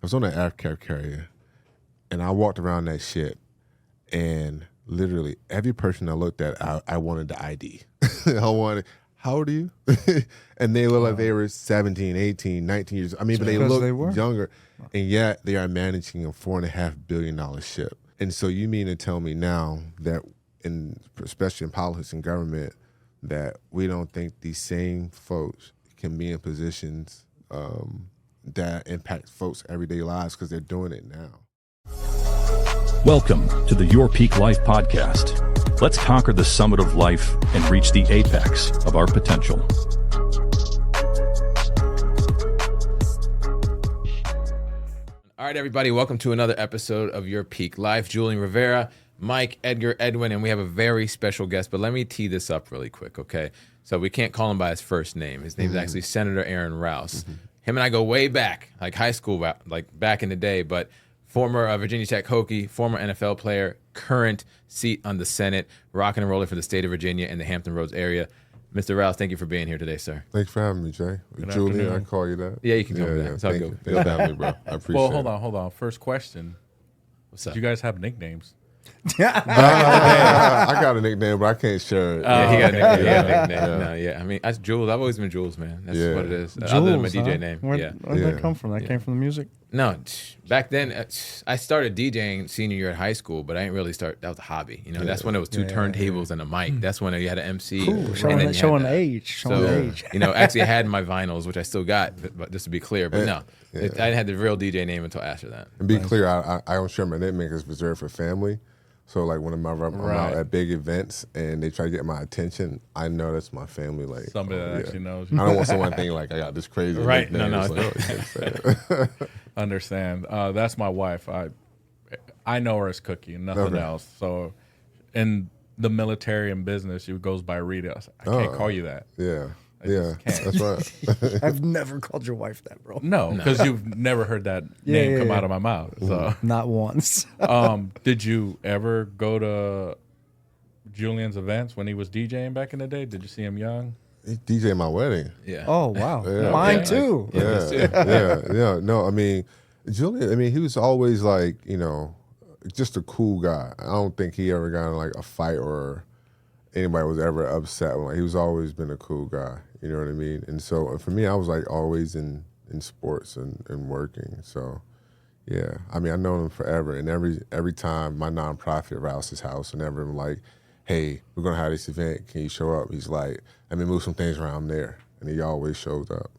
was on an aircraft carrier, and I walked around that shit, and literally every person I looked at, I wanted the ID. I wanted, how old are you? And they looked like they were 17, 18, 19 years. I mean, but they look younger, and yet they are managing a $4.5 billion ship. And so you mean to tell me now that, especially in politics and government, that we don't think these same folks can be in positions that impact folks' everyday lives because they're doing it now? Welcome to the Your Peak Life podcast. Let's conquer the summit of life and reach the apex of our potential. All right, everybody, welcome to another episode of Your Peak Life. Julian Rivera, Mike, Edgar, Edwin, and we have a very special guest, but let me tee this up really quick, okay? So we can't call him by his first name. His name is actually Senator Aaron Rouse. Him and I go way back, like high school, like back in the day, but former Virginia Tech Hokie, former NFL player, current seat on the Senate, rocking and rolling for the state of Virginia and the Hampton Roads area. Mr. Rouse, thank you for being here today, sir. Thanks for having me, Jay. Julian, I call you that. Yeah, you can call me that. It's all good. Thanks for having me, bro. I appreciate it. Well, hold on. First question. What's up? Do you guys have nicknames? I got a nickname, but I can't share it. Yeah, he got a nickname. No, yeah. I mean, that's Jules. I've always been Jules, man. That's what it is. Jules, other than my DJ huh? name. Where'd that come from? That came from the music? No, back then, I started DJing senior year at high school, but I didn't really start. That was a hobby. You know, that's when it was two turntables and a mic. That's when you had an MC. Cool. Showing age. You know, actually, I had my vinyls, which I still got, but just to be clear. But no, I didn't have the real DJ name until after that. And be clear, I don't share my nickname because it's reserved for family. So like when I'm out at big events and they try to get my attention, I know that's my family. Like somebody that actually knows. I don't want someone thinking like I got this crazy. Right? Nickname. No. Understand. That's my wife. I know her as Cookie and nothing else. So in the military and business, she goes by Rita. I can't call you that. Yeah, that's right. I've never called your wife that, bro. No, because you've never heard that name come out of my mouth. So not once. Did you ever go to Julian's events when he was DJing back in the day? Did you see him young? He DJed my wedding. Yeah. Oh, wow. Yeah. Mine too. Yeah. No, I mean, Julian, he was always like, just a cool guy. I don't think he ever got in like a fight or anybody was ever upset. Like, he was always been a cool guy. You know what I mean? And so for me, I was like always in sports and working. So yeah, I mean, I've known him forever. And every time my nonprofit rouses his house, and I'm like, hey, we're gonna have this event. Can you show up? He's like, let me move some things around there. And he always shows up.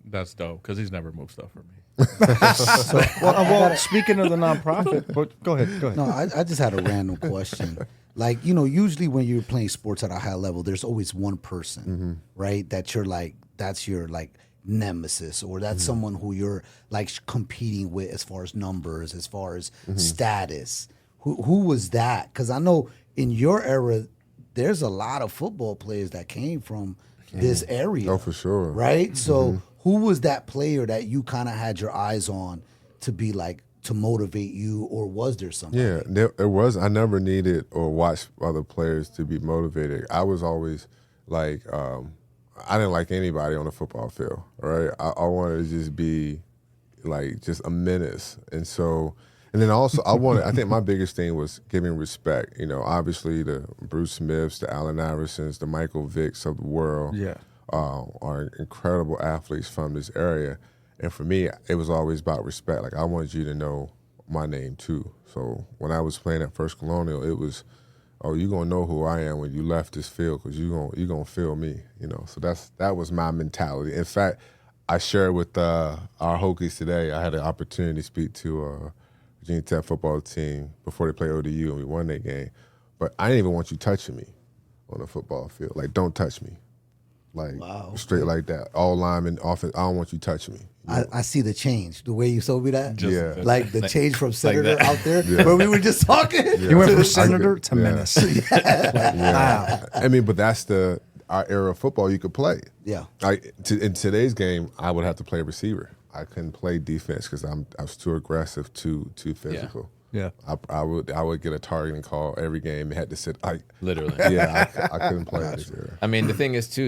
That's dope because he's never moved stuff for me. Well, speaking of the nonprofit, but go ahead. No, I just had a random question. Like, usually when you're playing sports at a high level, there's always one person, right? That you're like, that's your like nemesis, or that's someone who you're like competing with as far as numbers, as far as status. Who was that? Because I know in your era, there's a lot of football players that came from this area. Oh, for sure. Right? So who was that player that you kind of had your eyes on to be like, to motivate you, or was there something? Yeah, there was. I never needed or watched other players to be motivated. I was always like, I didn't like anybody on the football field, right? I wanted to just be like just a menace. And then also I think my biggest thing was giving respect. Obviously the Bruce Smiths, the Allen Iversons, the Michael Vicks of the world are incredible athletes from this area. And for me, it was always about respect. Like, I wanted you to know my name, too. So when I was playing at First Colonial, it was, oh, you're going to know who I am when you left this field because you're gonna feel me, So that was my mentality. In fact, I shared with our Hokies today. I had an opportunity to speak to Virginia Tech football team before they played ODU, and we won that game. But I didn't even want you touching me on the football field. Like, don't touch me. Like, straight like that. All linemen, offense, I don't want you touching me. I see the change, the way you told me that. Like the change from like senator out there, where we were just talking. You went from senator to menace. Wow. But that's our era of football you could play. Yeah. In today's game, I would have to play receiver. I couldn't play defense because I was too aggressive, too physical. Yeah. I would get a targeting call every game. Had to sit. Literally. Yeah, I couldn't play this year. I mean, the thing is, too,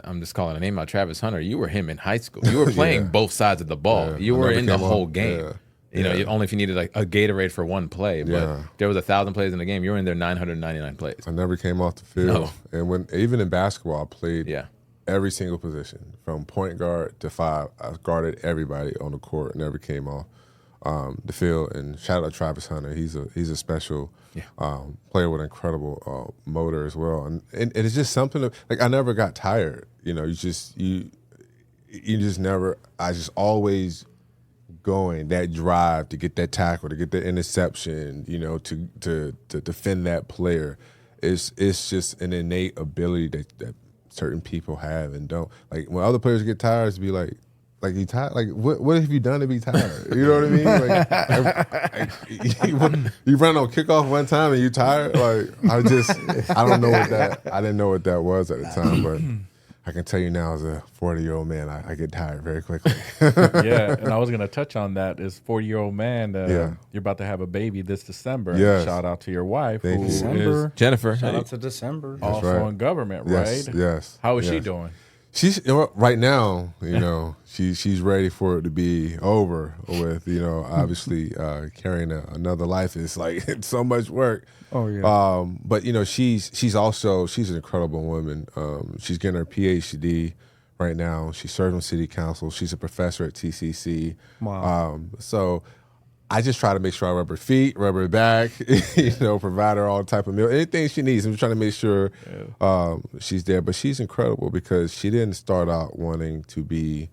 I'm just calling a name out, Travis Hunter. You were him in high school. You were playing both sides of the ball. Yeah. You I were never in the came whole off. game. Yeah. You know, only if you needed like a Gatorade for one play. But Yeah. there was 1,000 plays in the game. You were in there 999 plays. I never came off the field. No. And even in basketball, I played Yeah. every single position from point guard to 5. I guarded everybody on the court. Never came off the field. And shout out to Travis Hunter. He's a special player with incredible motor as well. And it's just something like I never got tired. You know, you just never. I just always going that drive to get that tackle, to get the interception. You know, to defend that player. It's just an innate ability that certain people have and don't. Like when other players get tired, it's be like you tired? Like what have you done to be tired? You know what I mean? Like, you run on kickoff one time and you tired? Like I don't know I didn't know what that was at the time, but I can tell you now as a 40-year-old man, I get tired very quickly. Yeah, and I was going to touch on that. As 40-year-old man, you're about to have a baby this December. Yes. Shout out to your wife, Thank who you. December. is Jennifer. Shout out to December. also right. in government, Yes, right? yes. How is she yes. doing? She's right now, you know, she's ready for it to be over with, you know, obviously carrying another life is like it's so much work. Oh yeah. But you know, she's an incredible woman. She's getting her PhD right now. She's serving city council. She's a professor at TCC. Wow. So I just try to make sure I rub her feet, rub her back, you know, provide her all type of meal, anything she needs. I'm trying to make sure she's there. But she's incredible because she didn't start out wanting to be,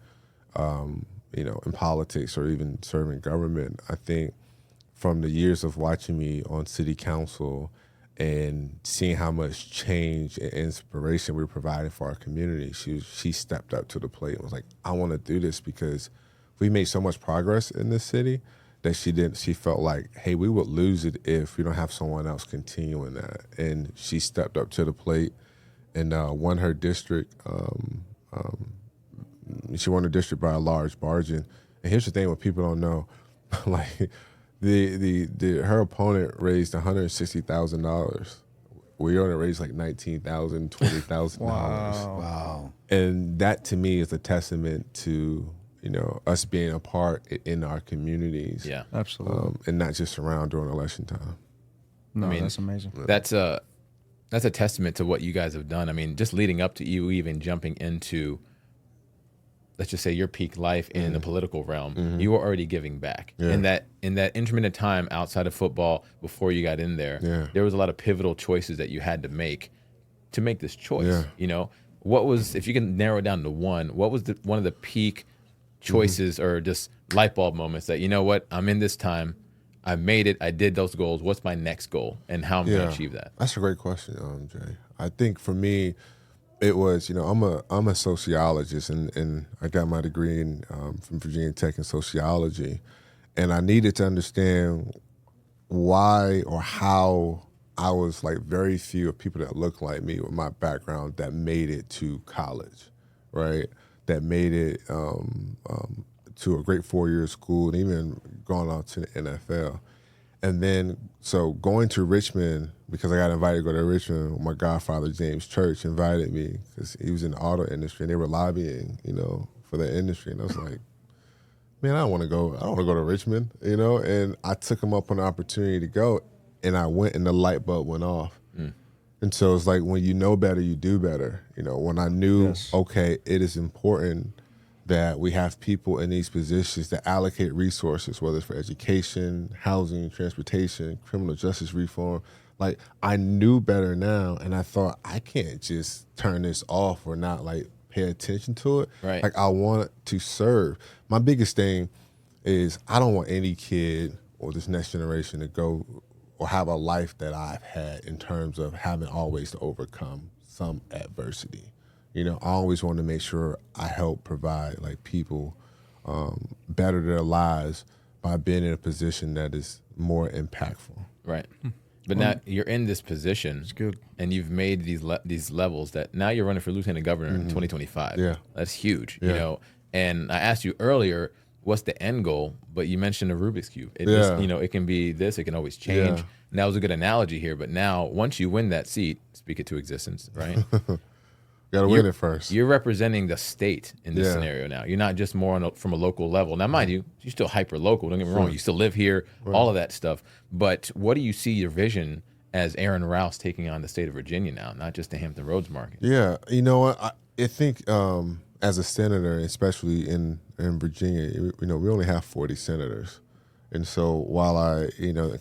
you know, in politics or even serving government. I think from the years of watching me on city council and seeing how much change and inspiration we were providing for our community, she stepped up to the plate and was like, I want to do this because we made so much progress in this city that she felt like, hey, we would lose it if we don't have someone else continuing that. And she stepped up to the plate and won her district. She won her district by a large margin. And here's the thing: what people don't know, like her opponent raised $160,000. We only raised like $19,000, $20,000. Wow. And that to me is a testament to, you know, us being a part in our communities. Yeah. Absolutely. And not just around during election time. No, I mean, that's amazing. That's a testament to what you guys have done. I mean, just leading up to you even jumping into, let's just say, your peak life in the political realm, you were already giving back. Yeah. In that intermittent time outside of football before you got in there, there was a lot of pivotal choices that you had to make this choice. Yeah. You know, what was, if you can narrow it down to one, what was one of the peak choices or just light bulb moments that, you know what, I'm in this time, I made it, I did those goals, what's my next goal and how I'm going to achieve that? That's a great question, Jay. I think for me, it was, you know, I'm a sociologist and I got my degree from Virginia Tech in sociology, and I needed to understand why or how I was like very few of people that looked like me with my background that made it to college, right? That made it to a great 4-year school and even going out to the NFL. And then, so going to Richmond, because I got invited to go to Richmond, my godfather, James Church, invited me because he was in the auto industry and they were lobbying, you know, for the industry. And I was like, man, I don't want to go to Richmond, you know? And I took him up on the opportunity to go, and I went and the light bulb went off. And so it's like, when you know better, you do better. You know, when I knew, okay, it is important that we have people in these positions that allocate resources, whether it's for education, housing, transportation, criminal justice reform. Like, I knew better now, and I thought, I can't just turn this off or not, like, pay attention to it. Right. Like, I want to serve. My biggest thing is I don't want any kid or this next generation to go or have a life that I've had in terms of having always to overcome some adversity. You know, I always want to make sure I help provide like people better their lives by being in a position that is more impactful. Right. But now you're in this position, good. and you've made these levels that now you're running for lieutenant governor in 2025. Yeah. That's huge, Yeah. you know. And I asked you earlier, what's the end goal? But you mentioned a Rubik's Cube. It Yeah. just, it can be this, it can always change. Yeah. And that was a good analogy here. But now, once you win that seat, speak it to existence, right? Gotta win it first. You're representing the state in this Yeah. scenario now. You're not just more from a local level. Now, mind you, you're still hyper local. Don't get me wrong. You still live here, all of that stuff. But what do you see your vision as Aaron Rouse taking on the state of Virginia now, not just the Hampton Roads market? Yeah, you know what? I think as a senator, especially in Virginia, we only have 40 senators, and so while I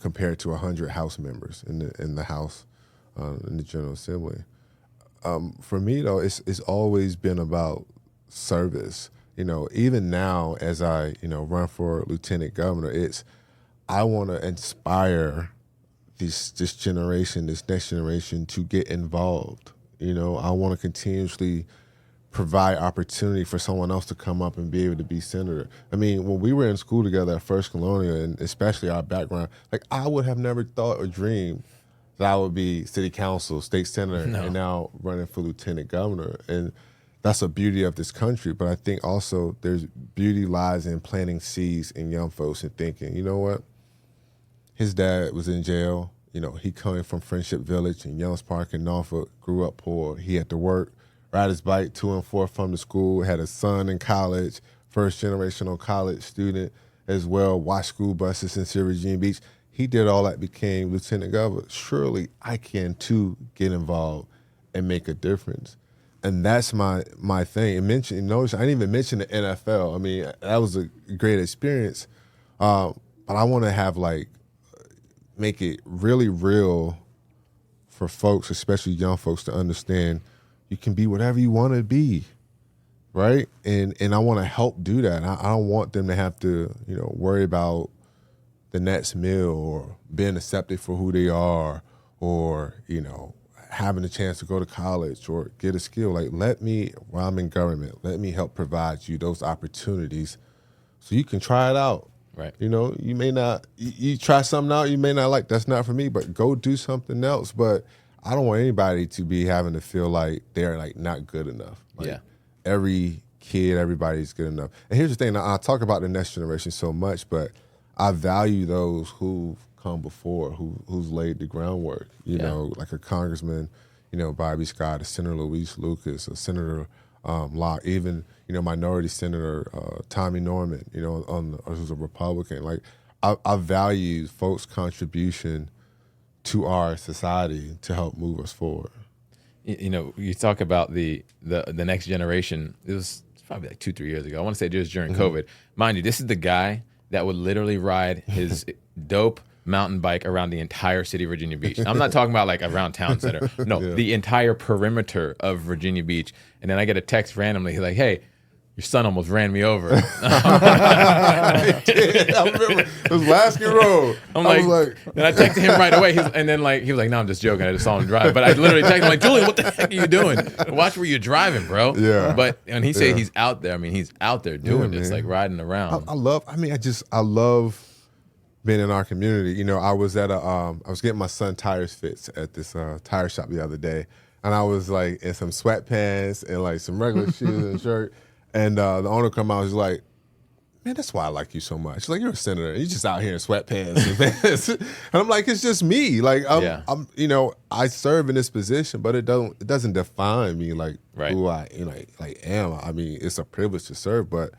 compared to 100 House members in the House, in the General Assembly, for me though, it's always been about service. Even now as I run for lieutenant governor, I want to inspire this generation, this next generation, to get involved. I want to continuously provide opportunity for someone else to come up and be able to be senator. I mean, when we were in school together at First Colonial, and especially our background, like I would have never thought or dreamed that I would be city council, state senator, and now running for lieutenant governor. And that's the beauty of this country. But I think also there's beauty lies in planting seeds in young folks and thinking, you know what? His dad was in jail. He coming from Friendship Village in Youngs Park in Norfolk, grew up poor. He had to work, ride his bike to and forth from the school, had a son in college, first generational college student as well, watched school buses in Virginia Beach. He did all that, became lieutenant governor. Surely I can too get involved and make a difference. And that's my thing. Notice I didn't even mention the NFL. I mean, that was a great experience. But I want to have make it really real for folks, especially young folks, to understand you can be whatever you want to be, right? And I want to help do that. I don't want them to have to, worry about the next meal or being accepted for who they are or, having a chance to go to college or get a skill. Let me, while I'm in government, let me help provide you those opportunities so you can try it out. Right. You may not, you try something out you may not like, that's not for me, but go do something else. But I don't want anybody to be having to feel like they're not good enough. Every kid, everybody's good enough. And here's the thing, I talk about the next generation so much, but I value those who've come before, who's laid the groundwork, like a congressman, Bobby Scott, a Senator Luis Lucas, a Senator Locke, even, minority Senator Tommy Norman, who's a Republican. I value folks' contribution to our society to help move us forward. You talk about the next generation. It was probably 2-3 years ago. I want to say just during COVID. Mind you, this is the guy that would literally ride his dope mountain bike around the entire city of Virginia Beach. I'm not talking about around town center. No, the entire perimeter of Virginia Beach. And then I get a text randomly. He's like, "Hey, your son almost ran me over." I remember it was Lasky Road. And I texted him right away. He was like, "No, I'm just joking. I just saw him drive." But I literally texted him "Julian, what the heck are you doing? Watch where you're driving, bro." Yeah. But when he said he's out there, I mean, he's out there doing this, riding around. I love being in our community. I was at I was getting my son tires fixed at this tire shop the other day, and I was in some sweatpants and some regular shoes and a shirt. And the owner come out and was like, "Man, that's why I like you so much. She's like, you're a senator. You're just out here in sweatpants." And I'm like, it's just me. I'm I serve in this position, but it doesn't define me who I am. I mean, it's a privilege to serve, but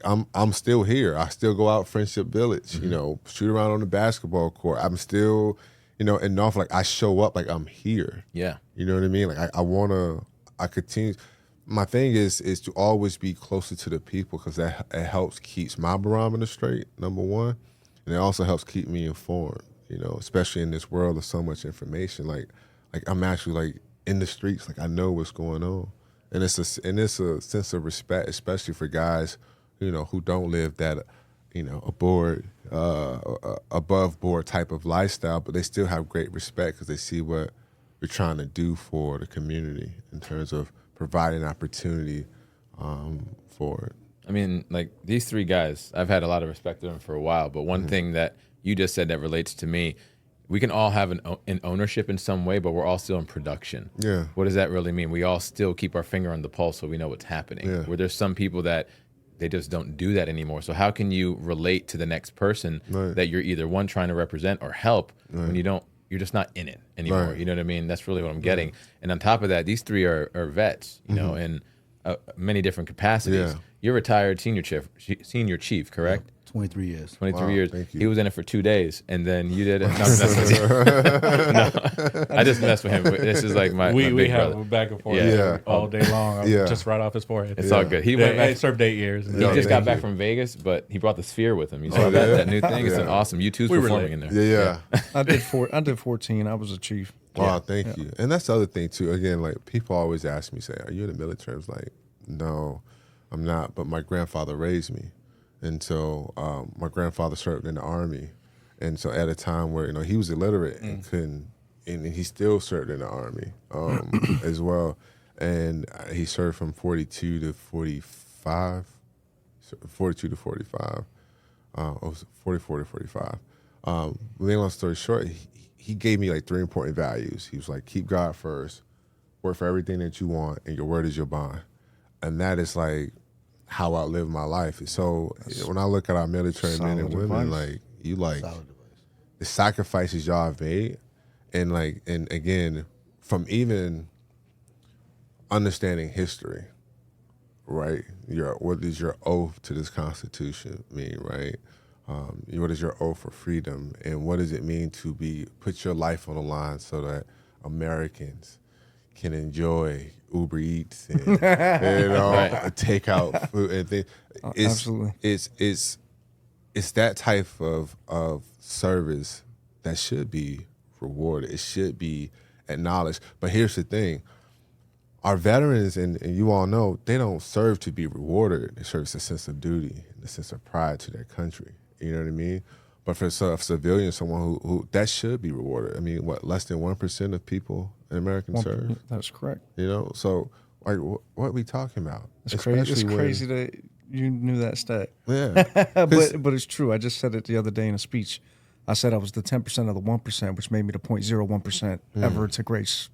I'm still here. I still go out Friendship Village, shoot around on the basketball court. I'm still, in Norfolk, I show up I'm here. Yeah. You know what I mean? I continue. My thing is to always be closer to the people because it helps keeps my barometer straight, number one. And it also helps keep me informed, especially in this world of so much information. I'm actually in the streets, I know what's going on. And it's a sense of respect, especially for guys who don't live that, above board type of lifestyle, but they still have great respect because they see what we're trying to do for the community in terms of providing opportunity for it. I mean, these three guys, I've had a lot of respect for them for a while, but one thing that you just said that relates to me, we can all have an ownership in some way, but we're all still in production. Yeah. What does that really mean? We all still keep our finger on the pulse so we know what's happening. Yeah. Where there's some people that they just don't do that anymore. So how can you relate to the next person that you're either one trying to represent or help when you're just not in it anymore. You know what I mean? That's really what I'm getting. And on top of that, these three are vets, you know, in many different capacities. Yeah. You're retired senior chief, correct? 23 years. 23 Wow, years. thank you. He was in it for 2 days, and then you did it. No, I'm messing with you. No, I just messed with him. This is like my We big have brother. back and forth Yeah. all day long. Yeah. Just right off his forehead. It's all good. He went He back. served 8 years. He Yeah, just got thank back you. from Vegas, but he brought the sphere with him. You saw that new thing? It's an awesome. U2's We performing in relate. there. Yeah. I did 14. I was a chief. Wow, thank you. And that's the other thing too. Again, like people always ask me, say, "Are you in the military?" I was like, "No, I'm not." But my grandfather raised me, and so my grandfather served in the Army, and so at a time where he was illiterate and couldn't, and he still served in the Army as well, and he served from 42 to 45, 42 to 45, 44 to 45. Long story short, he gave me like 3 important values. He was like, keep God first, work for everything that you want, and your word is your bond. And that is like how I live my life. So when I look at our military men and solid women, advice. like you like Solid advice. the sacrifices y'all have made, and like, and again, from even understanding history, right? What does your oath to this Constitution mean, right? What is your oath for freedom, and what does it mean to put your life on the line so that Americans can enjoy Uber Eats and takeout food and things? Absolutely. It's that type of service that should be rewarded. It should be acknowledged. But here's the thing. Our veterans, and you all know, they don't serve to be rewarded. They serve as a sense of duty and a sense of pride to their country. You know what I mean? But for a civilian, someone who that should be rewarded. I mean, what, less than 1% of people in America serve? That's correct. You know? So, like, what are we talking about? It's crazy. It's Especially when- crazy that you knew that stat. Yeah. but it's true. I just said it the other day in a speech. I said I was the 10% of the 1%, which made me the 0.01% ever to grace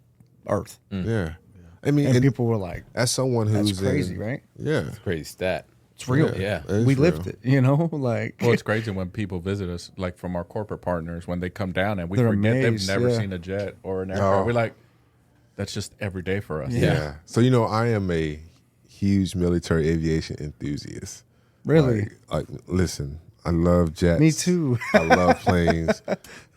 Earth. Yeah. I mean, And and people were like, as someone who's "That's crazy, in, right? Yeah. Crazy stat. It's real. Yeah. It is We real. lived it. You know, like Well, it's crazy when people visit us, like from our corporate partners, when they come down and we They're forget amazed, they've never yeah. seen a jet or an aircraft. Oh. We're like, that's just every day for us. Yeah. So I am a huge military aviation enthusiast. really. Like listen, I love jets. Me too. I love planes.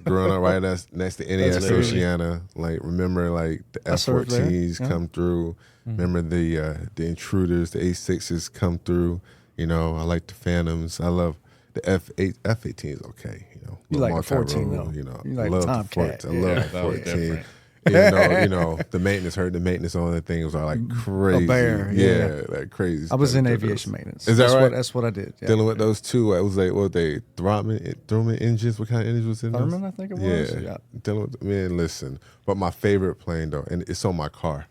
Growing up right next to NAS crazy. Oceana, like remember like the I served there. F-14s Yeah. come through. Remember the intruders, the A6s come through. I like the Phantoms. I love the F-18 is okay. You little like the 14 multi-role, though. You You like love the the Tomcat. 14. I love the that was 14. different. Even though, the maintenance on the things are like crazy. bear, yeah. Like crazy. I was in stuff. aviation maintenance. Is that that's right? That's what I did. Yeah. Dealing with those two, it was like, what were they, Thurman engines? What kind of engines was in those? Thurman, I think it was. Yeah. Dealing with, man, listen. But my favorite plane, though, and it's on my car,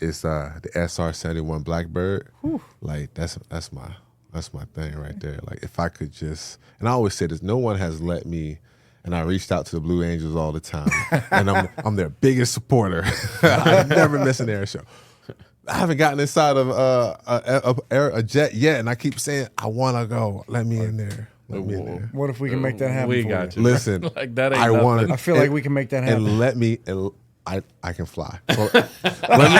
is the SR-71 Blackbird. Like, that's my thing right there. Like, if I could just, and I always say this, no one has let me, and I reached out to the Blue Angels all the time, and I'm their biggest supporter. I never miss an air show. I haven't gotten inside of a jet yet, and I keep saying I want to go. Let me in there. Let me in there. What if we can make that happen? We for got you? you. Listen, Like, that ain't I nothing. want. I feel like we can make that happen. And let me. And I can fly. Well, let me.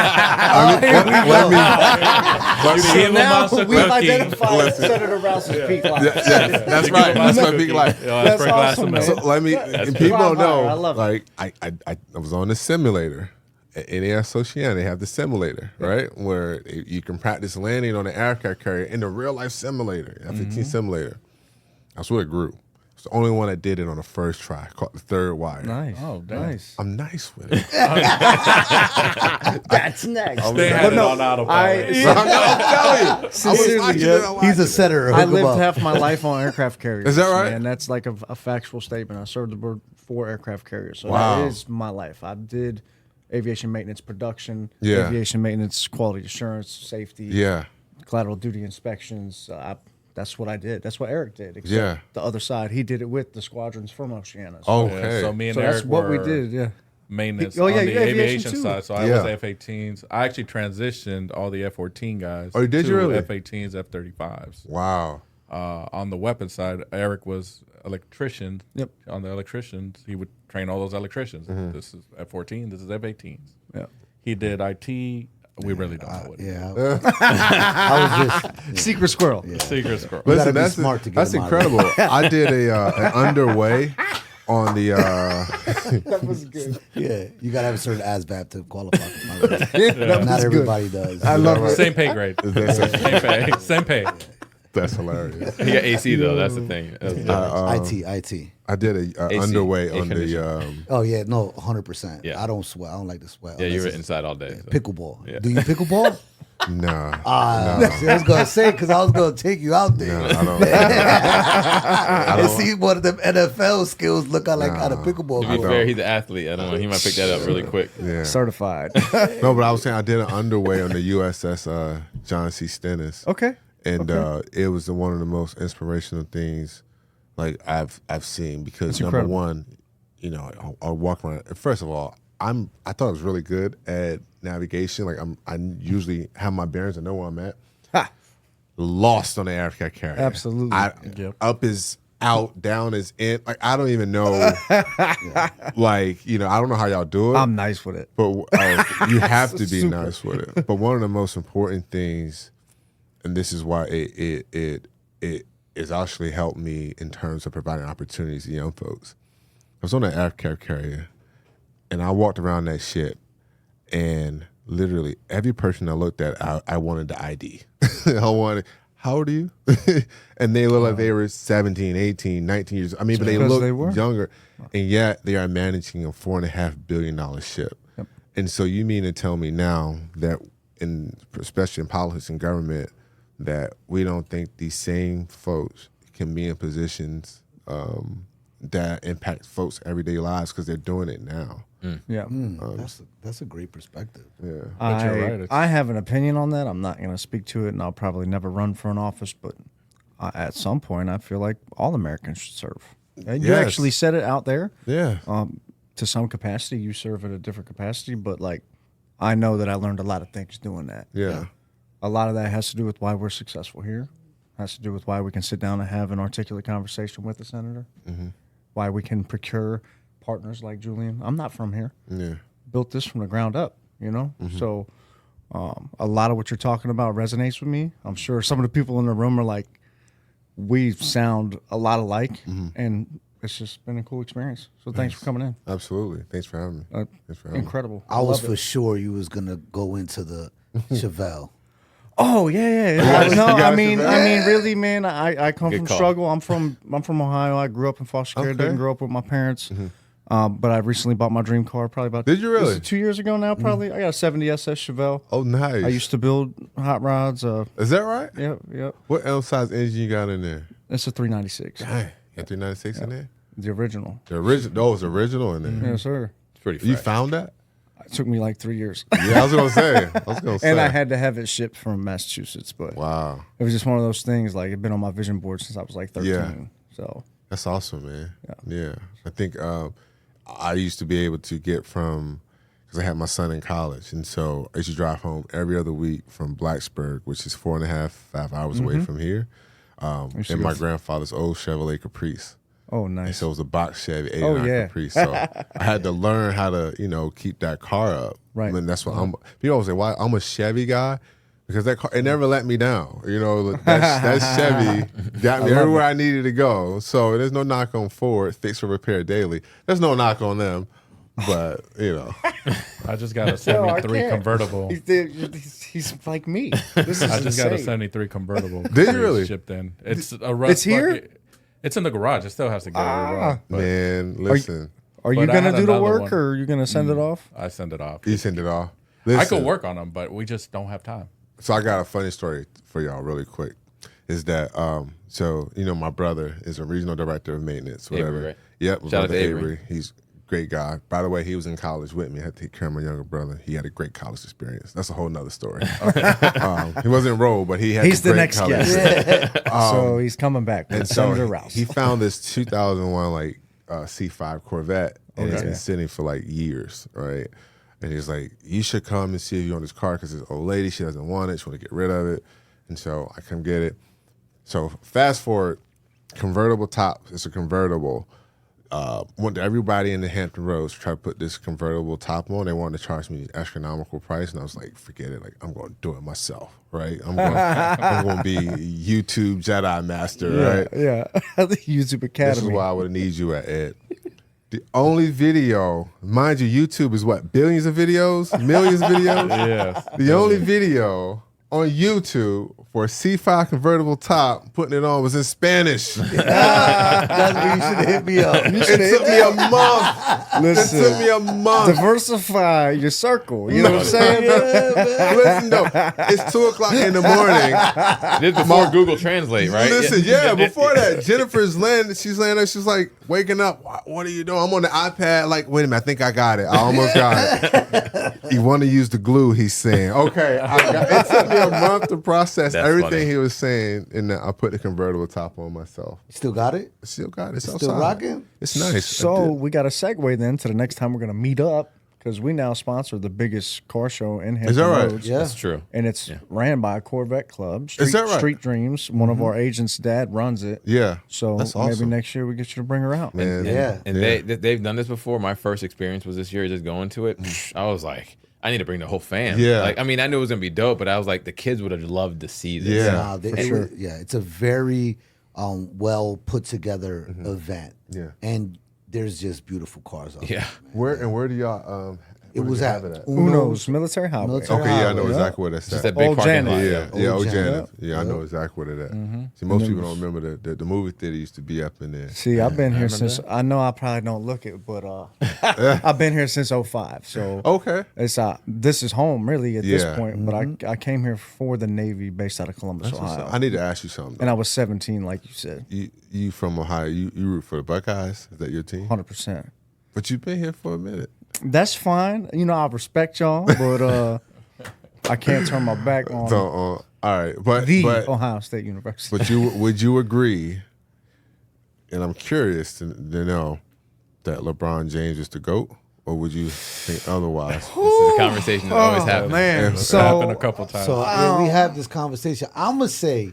Give him Now us a we've cookie. identified Senator Rouse's peak life. That's right. That's my big life. That's awesome, man. So let me. And people don't know. I love it. Like I was on the simulator. At NAS Oceana, they have the simulator, right? Where you can practice landing on an aircraft carrier in the real life simulator, F-15 simulator. That's where it grew. It's the only one that did it on the first try, called the third wire. Nice. Oh, damn. nice. I'm nice with it. That's next. They had it on autopilot. I'm telling you. Sincerely, He's a setter. I Hook him lived up. half my life on aircraft carriers. Is that right? And that's like a factual statement. I served aboard 4 aircraft carriers. So Wow. that is my life. I did aviation maintenance production, Yeah. aviation maintenance, quality assurance, safety, Yeah. collateral duty inspections. That's what I did. That's what Eric did. Except Yeah. the other side, he did it with the squadrons from Oceana. So, Okay. So me and so Eric that's what we were- did. Yeah. maintenance Oh, yeah, on you the got aviation aviation too. side. So I Yeah. was F-18s. I actually transitioned all the F-14 guys Oh, did to you really? F-18s, F-35s. Wow. On the weapons side, Eric was electrician. Yep. On the electricians, he would train all those electricians. Mm-hmm. This is F-14. This is F-18s. Yeah. He did IT. We really don't know what. Yeah. I was just Secret squirrel. Secret squirrel. gotta Listen, be that's smart to get that's them out of incredible. I did an underway on the. That was good. yeah. You gotta have a certain ASVAB to qualify for my race. That Not was everybody does. I love it. Same pay grade. Same pay. Same pay. That's hilarious. He got AC though. That's the thing. That's the difference. IT. I did a AC, underway air on the. Oh yeah, no, 100%. Yeah. I don't sweat. I don't like to sweat. Yeah, you unless were it's inside all day. so. Pickleball. Yeah. Do you pickleball? Nah. See, I was gonna say because I was gonna take you out there. No, I don't. And see one of them NFL skills look like how the pickleball To be goes. fair, he's an athlete. I don't know. He might pick that up really quick. Yeah. Certified. No, but I was saying I did an underway on the USS John C. Stennis. Okay. And it was one of the most inspirational things like I've seen because It's number incredible. one, you know, I'll walk around. First of all, I thought I was really good at navigation. Like I usually have my bearings and know where I'm at. Ha. Lost on the aircraft carrier. Absolutely. Up is out, down is in. Like I don't even know. Like you know, I don't know how y'all do it. I'm nice with it. But you have to be Super. nice with it. But one of the most important things, and this is why it has actually helped me in terms of providing opportunities to young folks. I was on an aircraft carrier, and I walked around that shit, and literally every person I looked at, I wanted the ID. I wanted, how old are you? And they look like they were 17, 18, 19 years. I mean, but they Because look they were. younger, and yet they are managing a $4.5 billion ship. Yep. And so you mean to tell me now that, especially in politics and government, that we don't think these same folks can be in positions that impact folks' everyday lives because they're doing it now. Yeah. That's a great perspective. Yeah. But you're right, it's- I have an opinion on that. I'm not going to speak to it, and I'll probably never run for an office. But at some point, I feel like all Americans should serve. And you Yes. actually said it out there. Yeah. To some capacity, you serve at a different capacity. But like, I know that I learned a lot of things doing that. Yeah. A lot of that has to do with why we're successful here. Has to do with why we can sit down and have an articulate conversation with the senator. Why we can procure partners like Julian. I'm not from here. Yeah. Built this from the ground up, you know? So a lot of what you're talking about resonates with me. I'm sure some of the people in the room are like, we sound a lot alike, and it's just been a cool experience. So thanks for coming in. Absolutely. Thanks for having me. Thanks for having me. Incredible. I was love for it. sure you was gonna go into the Chevelle. Oh yeah. got No, a I mean, Chevelle? really, man. I come Good from call. struggle. I'm from Ohio. I grew up in foster care. Okay. Didn't grow up with my parents. But I recently bought my dream car. Probably about Did you really? this is 2 years ago now. Probably I got a '70 SS Chevelle. Oh, nice. I used to build hot rods. Is that right? Yep. What L size engine you got in there? It's a 396, Dang. Got 396 in there? the original. The original. Oh, it's original in there. Yes, sir. It's pretty You fresh. found that? It took me like 3 years, Yeah, I was gonna say. and I had to have it shipped from Massachusetts. But Wow, it was just one of those things. Like it'd been on my vision board since I was like 13. Yeah. So that's awesome, man. Yeah. I think I used to be able to get from because I had my son in college, and so I used to drive home every other week from Blacksburg, which is 4.5 hours away from here, in my grandfather's old Chevrolet Caprice. oh, And nice. so it was a box Chevy 89 Oh, yeah. Caprice. So I had to learn how to, keep that car up. Right. And that's what people always say, why I'm a Chevy guy, because that car, it never let me down. That Chevy got me everywhere I needed to go. So there's no knock on Ford, fix or repair daily. There's no knock on them, but I just got a 73 convertible. He's like me. This is I just got a insane. 73 convertible. Did you really? Shipped in. It's a rough. It's here? It's in the garage. It still has to go. But man, listen, Are you But I gonna had do the another work, one. or are you gonna send it off? I send it off. you send it off. I Listen, could work on them, but we just don't have time. So I got a funny story for y'all really quick. Is that my brother is a regional director of maintenance, whatever. Avery, right? Yep. my Shout out brother to Avery. He's a great guy. By the way, he was in college with me. I had to take care of my younger brother. He had a great college experience. That's a whole nother story. He wasn't enrolled, but he had He's a the great next college guest. experience. So he's coming back. And Senator so Rouse. he found this 2001 C5 Corvette, and it's been sitting for like years, right? And he's like, you should come and see if you want this car because this old lady, she doesn't want it, she want to get rid of it. And so I come get it. So fast forward, convertible top. It's a convertible. Went to everybody in the Hampton Roads to try to put this convertible top on. They wanted to charge me an astronomical price, and I was like, forget it. Like, I'm going to do it myself, right? I'm going to be YouTube Jedi Master, right? Yeah, the YouTube Academy. This is why I would need you at Ed. The only video, mind you, YouTube is what, billions of videos, millions of videos? Yes. The only video on YouTube for a C5 convertible top, putting it on, was in Spanish. That's where you should have hit me up. It took me a month. Listen, It took me a month. diversify your circle. You know what I'm saying? Listen, though, it's 2:00 in the morning. This is before Google Translate, right? Listen, before that, Jennifer's laying, she's laying there, she's like waking up. What are you doing? I'm on the iPad. Like, wait a minute, I think I got it. I almost got it. You want to use the glue, he's saying. Okay, it took me a month to process That's everything funny. he was saying, and I put the convertible top on myself. Still got it? Still got it. It's Still outside. rocking? It's nice. So we got a segue then to the next time we're going to meet up because we now sponsor the biggest car show in Hampton that right? Roads. Yeah. That's true. And it's ran by a Corvette Club. Street, Is that right? Street Dreams. One of our agents' dad runs it. Yeah. So That's maybe awesome. next year we get you to bring her out. Man. Yeah. And they've done this before. My first experience was this year, just going to it. I was like, I need to bring the whole fam. Yeah. Like, I mean, I knew it was gonna be dope, but I was like, the kids would have loved to see this. Yeah. Nah, it's a very well put together event. Yeah. And there's just beautiful cars out Yeah. Where do y'all It was have at it at? Uno's Military Highway. Military Okay, yeah, I know Highway. exactly where that's Just at. that big Old parking Janet. lot. Yeah, Old Janet. Janet. Yeah, I know exactly where that at. See, most people don't remember the movie theater used to be up in there. See, I've been here since, I know I probably don't look it, but I've been here since 05. So Okay. it's this is home really at this Yeah. point. But I came here for the Navy based out of Columbus, That's what's Ohio. up. I need to ask you something. And I was 17, like you said, You from Ohio? You root for the Buckeyes? Is that your team? 100%. But you've been here for a minute. That's fine. You know, I respect y'all, but I can't turn my back on So, all right, but Ohio State University. but would you agree? And I'm curious to know that LeBron James is the GOAT, or would you think otherwise? This is a conversation that always happens. Man, It's happened a couple times. So we have this conversation. I'm gonna say,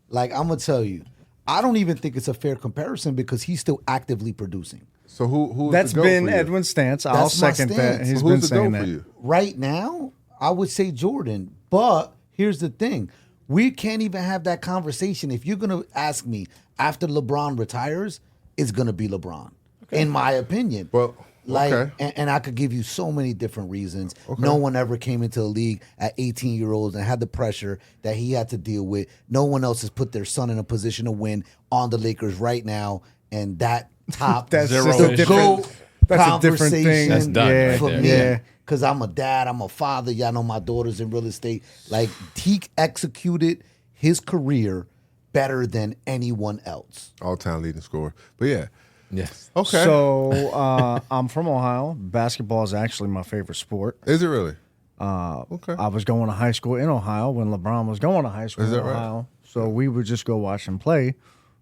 like, I'm gonna tell you, I don't even think it's a fair comparison because he's still actively producing. So who's that's the GOAT been for you? Edwin's stance. I'll That's my second that. stance. He's So been who's the saying GOAT that. for you? Right now, I would say Jordan. But here's the thing. We can't even have that conversation. If you're going to ask me after LeBron retires, it's going to be LeBron, in my opinion. Well, like, okay. and I could give you so many different reasons. No one ever came into the league at 18-year-olds and had the pressure that he had to deal with. No one else has put their son in a position to win on the Lakers right now. And that top That's Zero just a issue. different. GOAT That's a different thing. conversation That's done yeah, right for there. me. Yeah. Because I'm a dad, I'm a father. Y'all know my daughter's in real estate. Like, he executed his career better than anyone else. All-time leading scorer. But yeah, Yes. okay. So I'm from Ohio. Basketball is actually my favorite sport. Is it really? Okay. I was going to high school in Ohio when LeBron was going to high school Is in that right? Ohio. So we would just go watch him play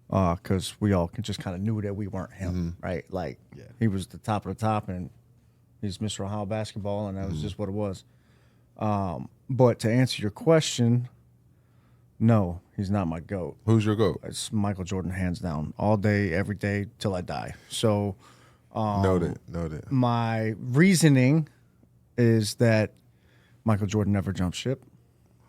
because we all just kind of knew that we weren't him, right? Like he was the top of the top and he's Mr. Ohio basketball, and that was just what it was. But to answer your question, no, he's not my GOAT. Who's your GOAT? It's Michael Jordan, hands down, all day, every day, till I die. So Noted. my reasoning is that Michael Jordan never jumped ship.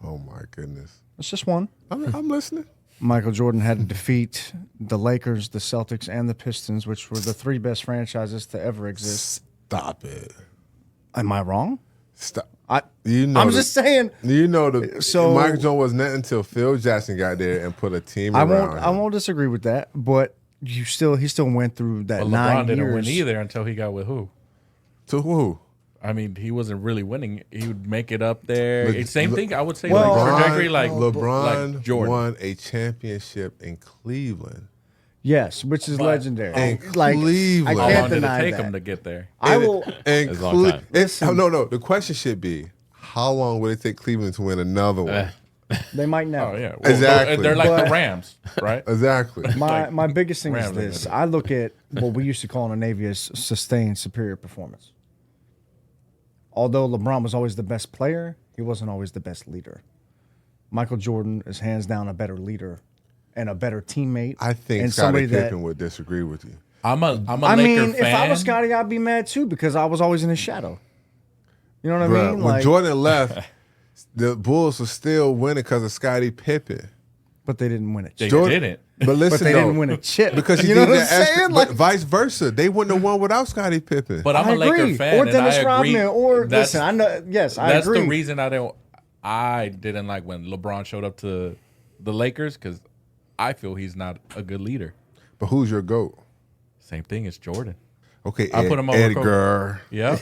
Oh my goodness. It's just one. I'm listening. Michael Jordan had to defeat the Lakers, the Celtics, and the Pistons, which were the three best franchises to ever exist. Stop it. Am I wrong? Stop. I'm the- just saying. You know the So- Michael Jordan was not until Phil Jackson got there and put a team I around won't him. disagree with that, but he still went through that But 9 LeBron didn't years. win either until he got with who? To who? I mean, he wasn't really winning. He would make it up there. Le- It's same thing. I would say Well- like trajectory, like LeBron like Jordan. won a championship in Cleveland. Yes, which is legendary. In Like Cleveland. I How can't long did it deny take that. him to get there? I will. And It's a long time. no. The question should be, how long would it take Cleveland to win another one? They might never. Oh yeah, well, Exactly. They're like But- the Rams, right? Exactly. My biggest thing is Rams are this. good. I look at what we used to call in the Navy as sustained superior performance. Although LeBron was always the best player, he wasn't always the best leader. Michael Jordan is hands down a better leader and a better teammate. I think and Scottie somebody Pippen would disagree with you. I'm a I Laker mean, fan. if I was Scotty, I'd be mad too because I was always in his shadow. You know what I Bruh, mean? when Jordan left, the Bulls were still winning because of Scottie Pippen. But they didn't win it. They Jordan- didn't. But listen, But they though, didn't win a chip because he you know did what I'm that extra, saying? but Like, vice versa. They wouldn't have won without Scottie Pippen. But I'm I a Laker agree. fan, Or and Dennis I agree. Rodman. Or That's- listen, I know. Yes, I That's agree. the reason I didn't like when LeBron showed up to the Lakers because I feel he's not a good leader. But who's your GOAT? Same thing as Jordan. Okay, I put him over Edgar. Yeah.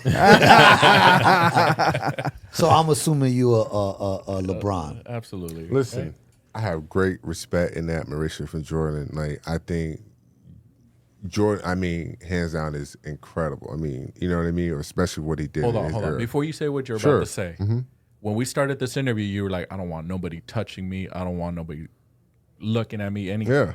So I'm assuming you a LeBron. Absolutely. Listen, I have great respect and admiration for Jordan. Like, I think Jordan, I mean, hands down, is incredible. I mean, you know what I mean? Or especially what he did. Hold in on, his hold on. era. Before you say what you're Sure. about to say, when we started this interview, you were like, I don't want nobody touching me. I don't want nobody looking at me. Yeah.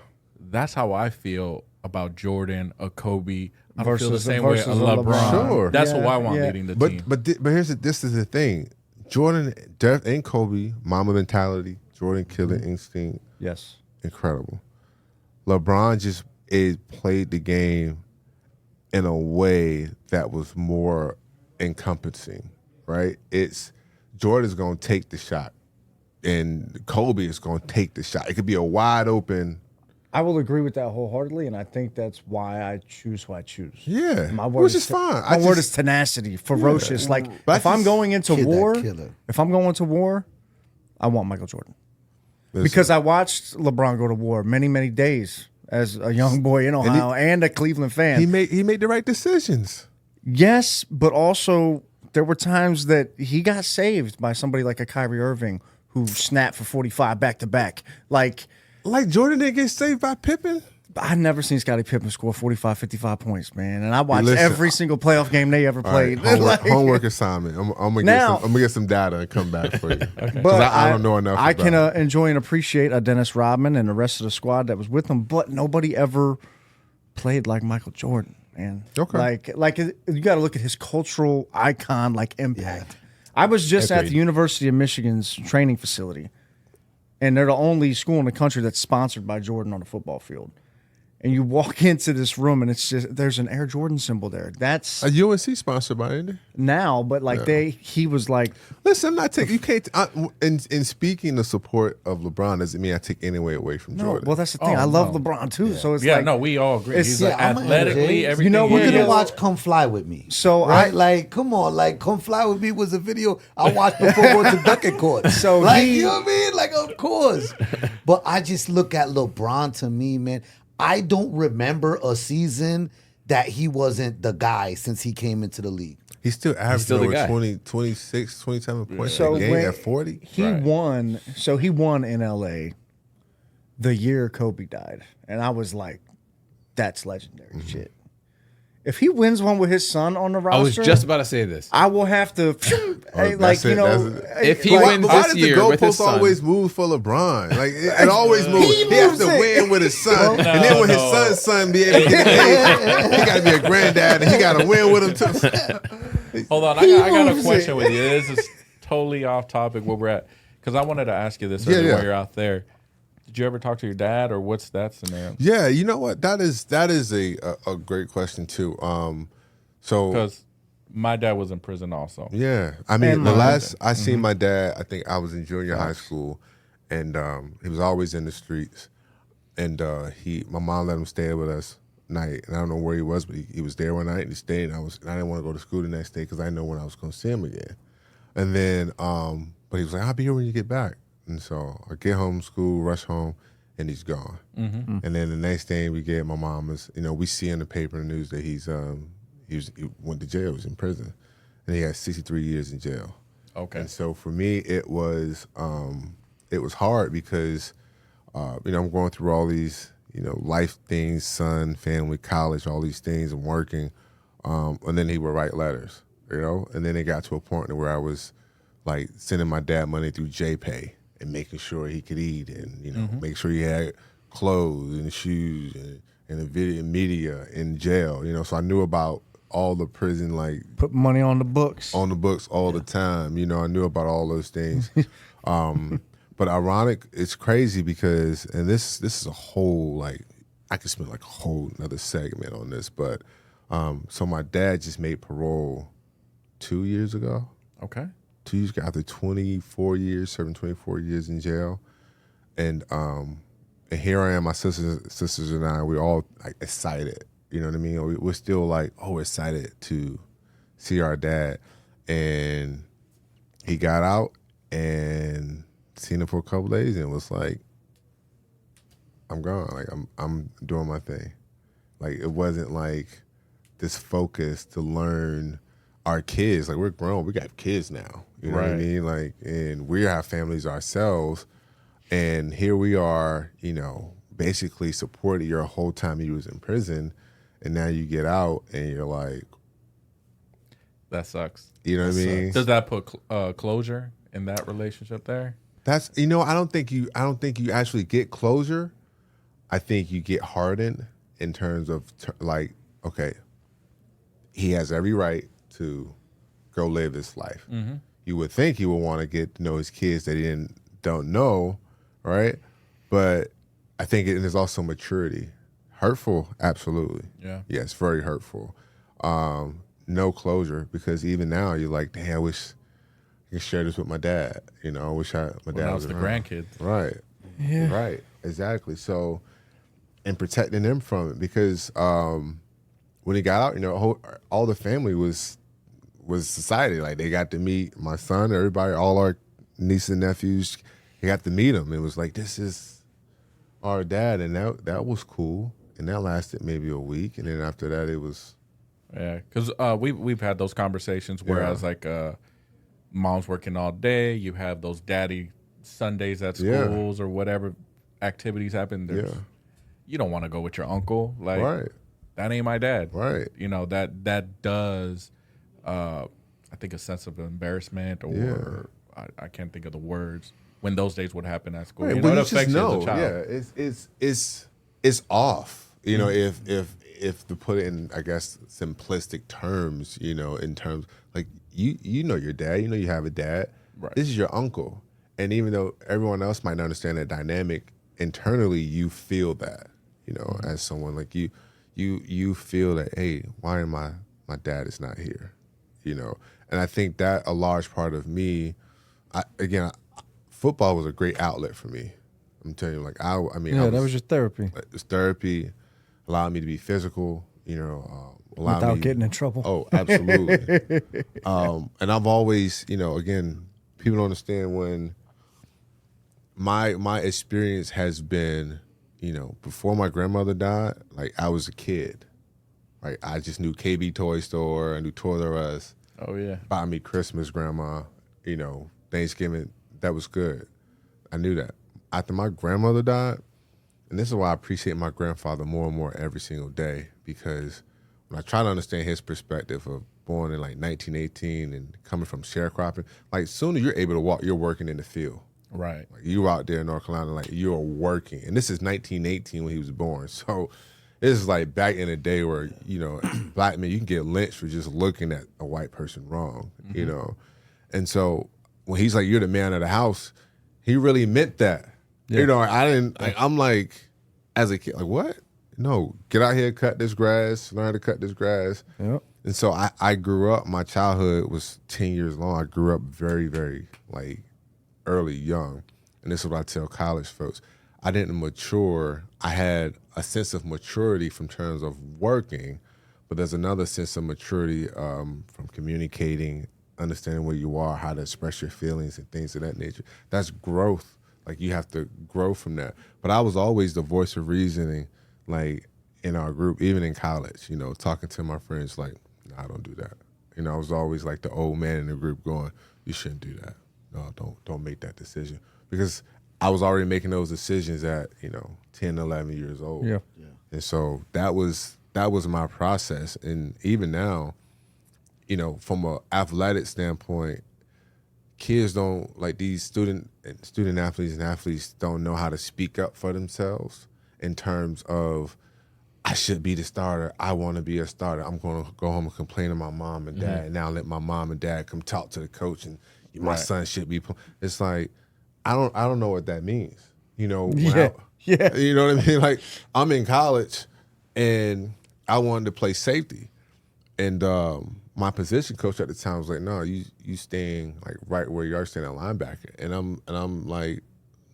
That's how I feel about Jordan, a Kobe. I don't feel the Versus- same way a versus a LeBron. LeBron. Sure. That's Yeah, who I want yeah. leading the But team. this is the thing. Jordan, death and Kobe, Mamba mentality, Jordan killer instinct, Yes. incredible. LeBron just played the game in a way that was more encompassing, right? It's Jordan's going to take the shot, and Kobe is going to take the shot. It could be a wide open. I will agree with that wholeheartedly, and I think that's why I choose who I choose. Yeah, My word which is fine. My word is tenacity, ferocious. Like But if I'm going into Kid, that war, killer. if I'm going to war, I want Michael Jordan Listen, because I watched LeBron go to war many, many days as a young boy in Ohio and a Cleveland fan. he made the right decisions. Yes, but also there were times that he got saved by somebody like a Kyrie Irving who snapped for 45 back to back. Like Jordan didn't get saved by Pippen. I never seen Scottie Pippen score 45, 55 points, man. And I watched Listen, every single playoff game they ever All right, played. homework assignment. I'm gonna Now- get some data and come back for you. Because But I don't know enough. I about can it. enjoy and appreciate a Dennis Rodman and the rest of the squad that was with him, but nobody ever played like Michael Jordan, man. Okay. Like you got to look at his cultural icon like impact. I was just at Agreed. the University of Michigan's training facility, and they're the only school in the country that's sponsored by Jordan on the football field. And you walk into this room, and it's just there's an Air Jordan symbol there. That's A UNC sponsored by Indy. now, but like he was like. Listen, I'm not taking. You can't. In speaking the support of LeBron doesn't mean I take any way away from No, Jordan. well, that's the thing. Oh, I love no. LeBron too. So it's yeah, like, no, we all agree. it's- He's yeah, like I'm athletically, MJ. everything. know, We're Yeah, gonna yeah. watch "Come Fly with Me." So right, I- like, come on, like, "Come Fly with Me" was a video I watched before going to Ducket Court. So like, he- you know what I mean? Like, of course. But I just look at LeBron. To me, man, I don't remember a season that he wasn't the guy since he came into the league. He's still averaging still the over guy. 20, 26, 27 points So a game when at 40. he won. So he won in LA the year Kobe died, and I was like, "That's legendary shit." If he wins one with his son on the roster, I was just about to say this. I will have to, hey, like that's you it, know, that's If he like, wins Why this does year the with his goalpost son, always move for LeBron? Like it always moves. He has moves to it. win with his son, and then when his son be able to get paid, he got to be a granddad, and he got to win with him too. Hold on, I got a moves question it. with you. This is totally off topic where we're at because I wanted to ask you this Yeah, earlier yeah. while you're out there. Did you ever talk to your dad, or what's that scenario? Yeah, you know what? That is a great question too. So Because my dad was in prison also. yeah, I mean, And the mine. last I seen my dad, I think I was in junior high school, and he was always in the streets, and my mom let him stay with us night, and I don't know where he was, but he was there one night and he stayed. And I didn't want to go to school the next day because I didn't know when I was going to see him again, and then but he was like, "I'll be here when you get back," and so I get home from school, rush home, and he's gone. And then the next thing we get, my mom is, we see in the paper and the news that he went to jail, he was in prison, and he had 63 years in jail. Okay. And so for me, it was hard because, I'm going through all these, life things, son, family, college, all these things, and working, and then he would write letters, and then it got to a point where I was like sending my dad money through JPay, and making sure he could eat and, make sure he had clothes and shoes and the video media in jail, so I knew about all the prison, like Put money on the books. all the time. I knew about all those things. But ironic, it's crazy because, and this is a whole, like, I could spend like a whole another segment on this, but so my dad just made parole 2 years ago. Okay. 2 years ago, after 24 years, serving 24 years in jail. And here I am, my sisters and I, we're all like excited. You know what I mean? We're still like, we're excited to see our dad. And he got out and seen him for a couple days and was like, I'm gone. Like I'm doing my thing. Like it wasn't like this focus to learn our kids. Like we're grown. We got kids now. You know what I mean? Like, and we have families ourselves. And here we are, basically supported your whole time you was in prison. And now you get out and you're like, that sucks. You know what I mean? Does that put closure in that relationship there? That's I don't think you actually get closure. I think you get hardened in terms of like, okay, he has every right to go live his life. Mm-hmm. You would think he would want to get to know his kids that he don't know, right? But I think there's also maturity. Hurtful, absolutely. Yeah. Yes, very hurtful. No closure, because even now you're like, damn, I wish I could share this with my dad. I wish my dad now was it's the around. grandkids. Right. Yeah. Right. Exactly. So, and protecting them from it, because when he got out, all the family was society. Like they got to meet my son, everybody, all our nieces and nephews. He got to meet him. It was like, this is our dad, and that was cool. And that lasted maybe a week, and then after that, it was. Yeah, because we've had those conversations. Whereas like mom's working all day, you have those daddy Sundays at schools or whatever activities happen. You don't want to go with your uncle. Like that ain't my dad. Right. That does. I think a sense of embarrassment, or I can't think of the words when those days would happen at school. Right. It affects you as a child. Yeah, it's off. If to put it in, I guess, simplistic terms, in terms like you know your dad, you have a dad. Right. This is your uncle, and even though everyone else might not understand that dynamic, internally you feel that, as someone like you feel that, hey, why am my dad is not here, and I think that a large part of me, football was a great outlet for me. I'm telling you, like that was your therapy. It's therapy. Allowed me to be physical, without getting in trouble. Oh, absolutely. And I've always, again, people don't understand when my experience has been, before my grandmother died, like I was a kid. Like I just knew KB Toy Store, I knew Toys R Us. Oh yeah. Buy me Christmas, grandma, Thanksgiving, that was good. I knew that. After my grandmother died, and this is why I appreciate my grandfather more and more every single day, because when I try to understand his perspective of born in like 1918 and coming from sharecropping, like sooner you're able to walk, you're working in the field. Right. Like you out there in North Carolina, like you're working. And this is 1918 when he was born. So this is like back in the day where, black men, you can get lynched for just looking at a white person wrong, And so when he's like, you're the man of the house, he really meant that. Yeah. I didn't, like, I'm like, as a kid, like, what? No, get out here, cut this grass, learn to cut this grass. Yep. And so I grew up, my childhood was 10 years long. I grew up very, very, like, early, young. And this is what I tell college folks. I didn't mature. I had a sense of maturity from terms of working, but there's another sense of maturity from communicating, understanding where you are, how to express your feelings and things of that nature. That's growth. Like, you have to grow from that. But I was always the voice of reasoning, like, in our group, even in college, talking to my friends, like, no, I don't do that. I was always like the old man in the group going, you shouldn't do that. No, don't make that decision. Because I was already making those decisions at, 10, 11 years old. Yeah. And so that was my process. And even now, from an athletic standpoint, kids don't, like, these student athletes and athletes don't know how to speak up for themselves in terms of, I should be the starter. I want to be a starter. I'm going to go home and complain to my mom and dad, and now let my mom and dad come talk to the coach, and my son should be. It's like, I don't know what that means. You know, Yeah. You know what I mean? Like, I'm in college, and I wanted to play safety, and my position coach at the time was like, "No, you staying like right where you are, staying at linebacker." And I'm like,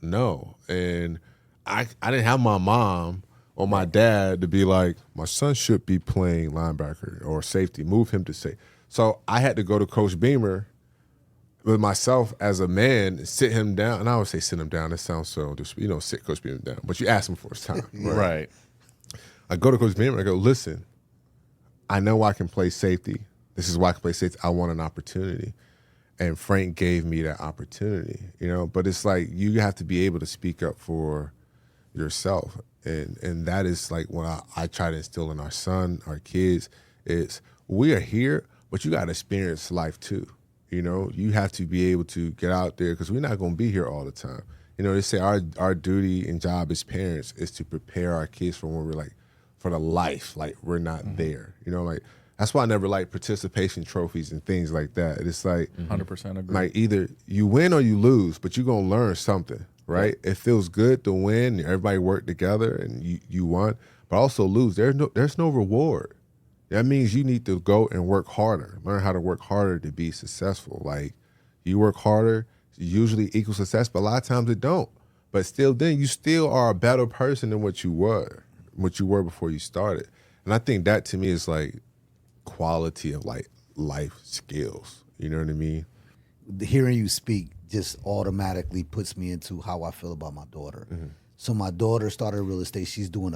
"No," and I didn't have my mom or my dad to be like, my son should be playing linebacker or safety, move him to safety. So I had to go to Coach Beamer with myself as a man, sit him down. And I always say sit him down. That sounds so, sit Coach Beamer down. But you ask him for his time. Right. I go to Coach Beamer and I go, listen, I know I can play safety. This is why I can play safety. I want an opportunity. And Frank gave me that opportunity, But it's like you have to be able to speak up for yourself. And that is like what I try to instill in our son, our kids, is we are here, but you got to experience life too. You have to be able to get out there because we're not going to be here all the time. They say our duty and job as parents is to prepare our kids for when we're like, for the life, like we're not there. Like that's why I never like participation trophies and things like that. It's like 100% agree. Like either you win or you lose, but you're going to learn something. Right, it feels good to win. Everybody worked together, and you won. But also lose. There's no reward. That means you need to go and work harder. Learn how to work harder to be successful. Like you work harder, usually equals success, but a lot of times it don't. But still, then you still are a better person than what you were before you started. And I think that to me is like quality of like life skills. You know what I mean? Hearing you speak just automatically puts me into how I feel about my daughter. So my daughter started real estate. She's doing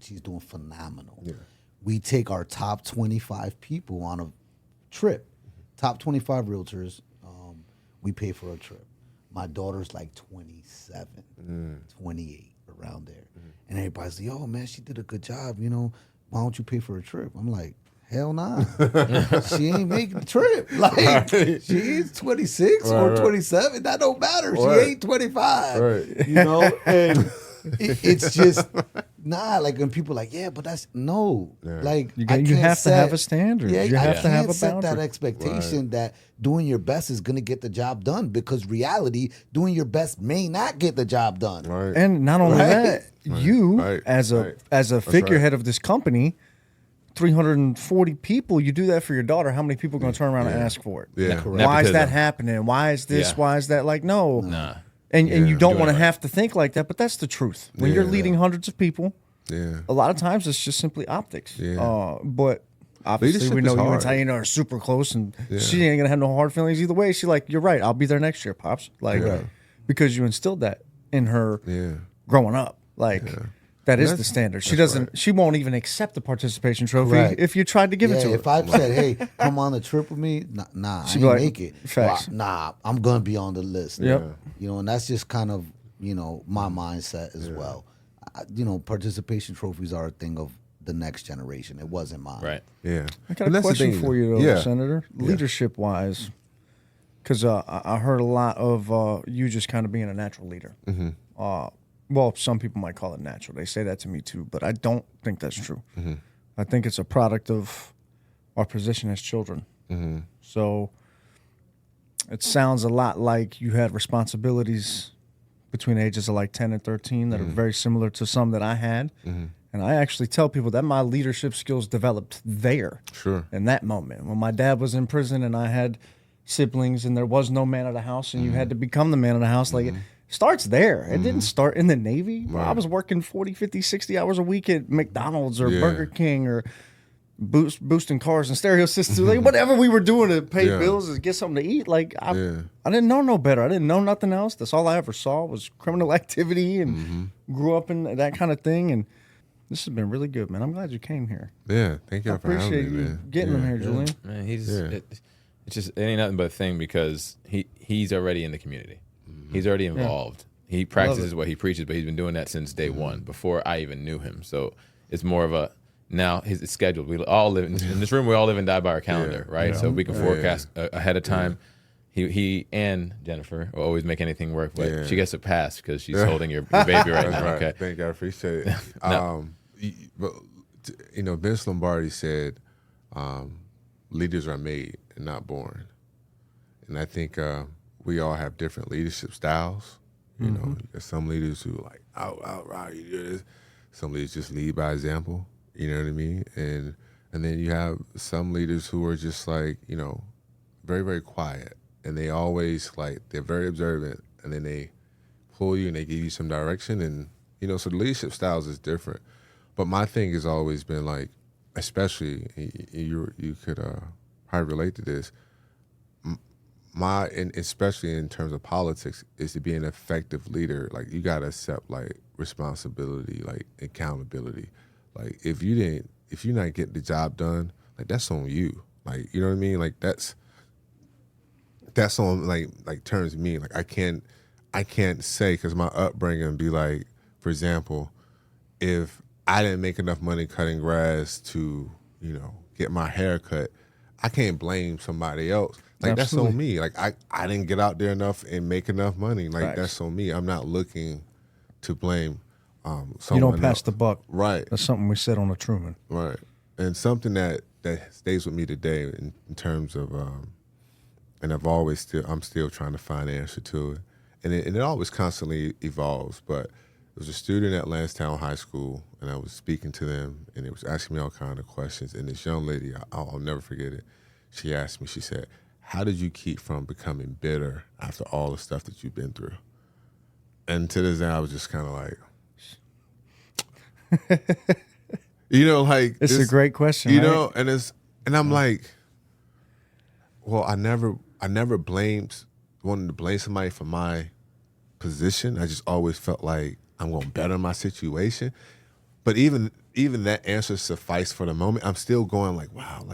she's doing phenomenal. Yeah. We take our top 25 people on a trip. Top 25 realtors, we pay for a trip. My daughter's like 27, 28, around there. And everybody's like, oh man, she did a good job, why don't you pay for a trip? I'm like, hell nah. She ain't making the trip. Like, she's 26 or 27. That don't matter. She ain't 25. Right. And it's just, like when people are like, yeah, but that's, no. Yeah. Like, you have to have a standard. Yeah, you have to have a set boundary. that expectation that doing your best is going to get the job done, because reality, doing your best may not get the job done. Right. And not only that, you, as a figurehead of this company, 340 people, you do that for your daughter, how many people are going to turn around and ask for it? Yeah. Why is that happening? Why is this? Why is that? Like, no. Nah. And you don't want to have to think like that, but that's the truth. When you're leading hundreds of people, a lot of times it's just simply optics. But obviously Leadership we know is you and hard. Taina are super close, and she ain't going to have no hard feelings either way. She's like, you're right, I'll be there next year, Pops. Like, because you instilled that in her growing up. Like, that is the standard. She doesn't. She won't even accept the participation trophy if you tried to give it to her. If I said, "Hey, come on the trip with me," nah, I ain't like, make it. Facts. Well, nah, I'm gonna be on the list. Yep. And that's just kind of my mindset as well. Participation trophies are a thing of the next generation. It wasn't mine. Right. Yeah. I got a question for you, though, Senator. Leadership wise, because I heard a lot of you just kind of being a natural leader. Well, some people might call it natural. They say that to me too, but I don't think that's true. I think it's a product of our position as children. So it sounds a lot like you had responsibilities between ages of like 10 and 13 that are very similar to some that I had. And I actually tell people that my leadership skills developed there. Sure. In that moment. When my dad was in prison and I had siblings and there was no man of the house and you had to become the man of the house, like, it starts there. It didn't start in the Navy. Right. I was working 40, 50, 60 hours a week at McDonald's or Burger King or boosting cars and stereo systems. Like, whatever we were doing to pay bills and get something to eat. Like, I didn't know no better. I didn't know nothing else. That's all I ever saw was criminal activity, and grew up in that kind of thing. And this has been really good, man. I'm glad you came here. Yeah, thank you for having me, Appreciate you man. getting him here, Julian. Man, it ain't nothing but a thing because he's already in the community. He's already involved. He practices what he preaches, but he's been doing that since day one, before I even knew him. So it's more of a, now it's scheduled. We all live in this room. We all live and die by our calendar, right? So we can forecast ahead of time. he and Jennifer will always make anything work, but Yeah. she gets a pass because she's holding your baby right now. Right. Okay. Thank you. I appreciate it. No. But Vince Lombardi said, leaders are made and not born. And I think we all have different leadership styles. You know, there's some leaders who like, right, you do this. Some leaders just lead by example. You know what I mean? And then you have some leaders who are just like, very, very quiet. And they always they're very observant. And then they pull you and they give you some direction. And, so the leadership styles is different. But my thing has always been especially, you could probably relate to this, and especially in terms of politics, is to be an effective leader. You got to accept responsibility, accountability. If you're not getting the job done, that's on you. You know what I mean? That's on terms of me. I can't say, because my upbringing be for example, if I didn't make enough money cutting grass to, get my hair cut, I can't blame somebody else. That's on me. I didn't get out there enough and make enough money. That's on me. I'm not looking to blame someone You don't pass else. the buck. Right. That's something we said on the Truman. Right. And something that stays with me today in terms of, and I'm still trying to find the answer to it. And it always constantly evolves. But there was a student at Lansdowne High School, and I was speaking to them, and it was asking me all kind of questions. And this young lady, I'll never forget it. She asked me, she said, how did you keep from becoming bitter after all the stuff that you've been through? And to this day, I was just kind of It's a great question, right? And I'm well, I never wanted to blame somebody for my position. I just always felt like I'm going to better my situation. But even that answer sufficed for the moment. I'm still going wow,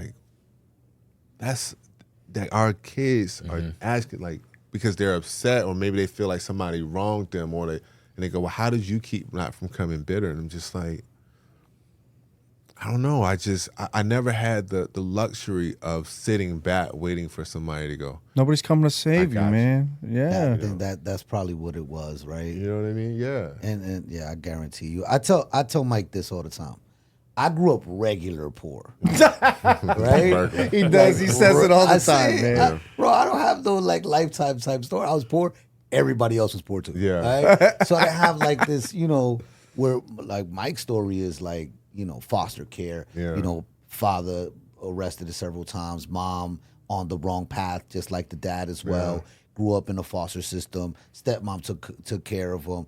that's that our kids are asking because they're upset, or maybe they feel like somebody wronged them, and they go, well, how did you keep not from coming bitter? And I'm just I don't know. I never had the luxury of sitting back waiting for somebody to go. Nobody's coming to save you, got you. man. Yeah. I think that's probably what it was, right? You know what I mean? Yeah. And yeah, I guarantee you. I tell Mike this all the time. I grew up regular poor, right? He does. He says it all the time, man. Bro, I don't have no lifetime type story. I was poor. Everybody else was poor too. Yeah. Right? So I have this, where Mike's story is foster care. Yeah. Father arrested several times. Mom on the wrong path, just like the dad as well. Yeah. Grew up in a foster system. Stepmom took care of him.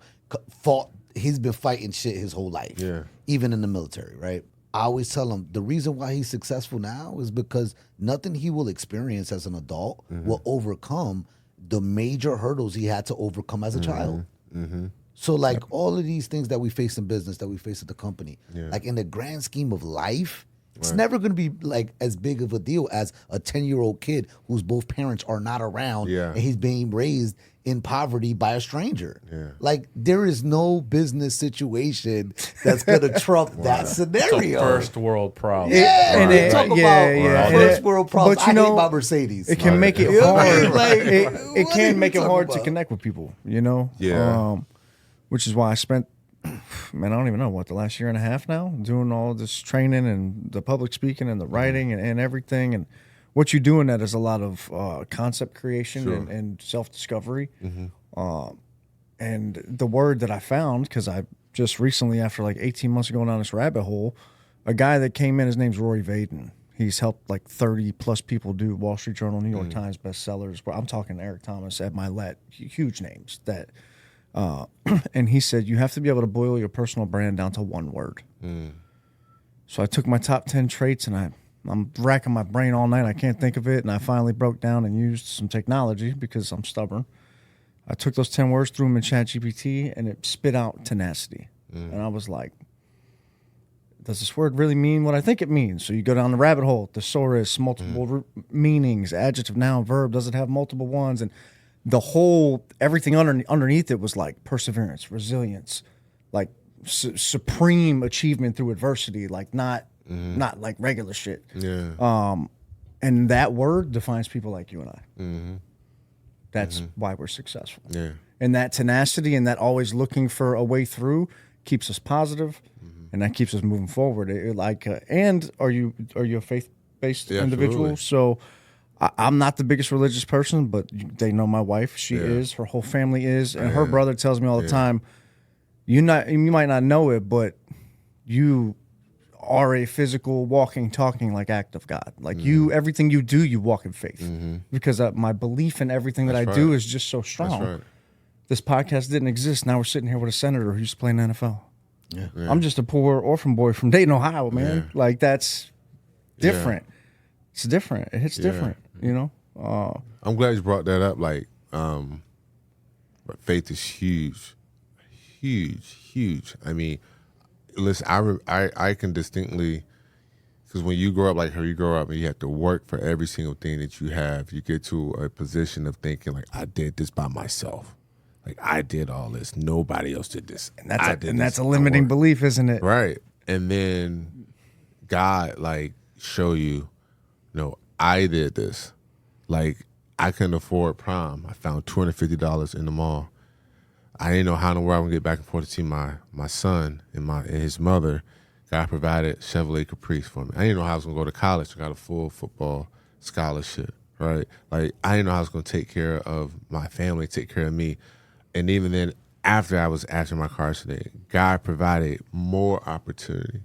He's been fighting shit his whole life. Yeah. Even in the military, right? I always tell him the reason why he's successful now is because nothing he will experience as an adult will overcome the major hurdles he had to overcome as a child. So all of these things that we face in business, that we face at the company, in the grand scheme of life, it's never going to be as big of a deal as a 10-year-old kid whose both parents are not around and he's being raised in poverty by a stranger. Yeah. There is no business situation that's going to trump that scenario. First world problem. Yeah, And talk about first and world problems. but I hate my Mercedes. It can make it You know what I hard. mean? It what are can you make it talking hard to about? connect with people, Yeah. Which is why I spent, man, I don't even know the last year and a half now doing all this training and the public speaking and the writing and everything. And what you do in that is a lot of concept creation Sure. and self-discovery. And the word that I found, because I just recently, after 18 months of going down this rabbit hole, a guy that came in, his name's Roy Vaden. He's helped 30 plus people do Wall Street Journal, New York Times bestsellers. I'm talking Eric Thomas, Ed Milet, huge names that. And he said, you have to be able to boil your personal brand down to one word. So I took my top 10 traits and I'm racking my brain all night. I can't think of it. And I finally broke down and used some technology because I'm stubborn. I took those 10 words, threw them in ChatGPT, and it spit out tenacity. And I was like, does this word really mean what I think it means? So you go down the rabbit hole, thesaurus, multiple meanings, adjective, noun, verb, does it have multiple ones? And the whole, everything underneath it was perseverance, resilience, supreme achievement through adversity, not regular shit. Yeah. And that word defines people like you and I. That's why we're successful. Yeah. And that tenacity and that always looking for a way through keeps us positive, and that keeps us moving forward. And are you a faith-based individual? Absolutely. So I'm not the biggest religious person, but they know my wife. She is. Her whole family is, and her brother tells me all the time, you might not know it, but you are a physical, walking, talking like act of God. Like you, everything you do, you walk in faith. Because my belief in everything that I do is just so strong. That's right. This podcast didn't exist. Now we're sitting here with a senator who used to play in the NFL. Yeah. I'm just a poor orphan boy from Dayton, Ohio, man. Yeah. Like that's different. It's different. It hits different, you know? I'm glad you brought that up. Like, but faith is huge, huge. I mean, listen, I can distinctly, because when you grow up like how you grow up and you have to work for every single thing that you have, you get to a position of thinking like, I did this by myself. Like I did all this. Nobody else did this. And that's a limiting belief, isn't it? Right. And then God like show you, no, I did this. Like I couldn't afford prom. I found $250 in the mall. I didn't know how in the world I'm gonna get back and forth to see my son and his mother. God provided Chevrolet Caprice for me. I didn't know how I was gonna go to college. I got a full football scholarship, right? Like I didn't know how I was gonna take care of my family, take care of me. And even then, after I was after my car accident, God provided more opportunity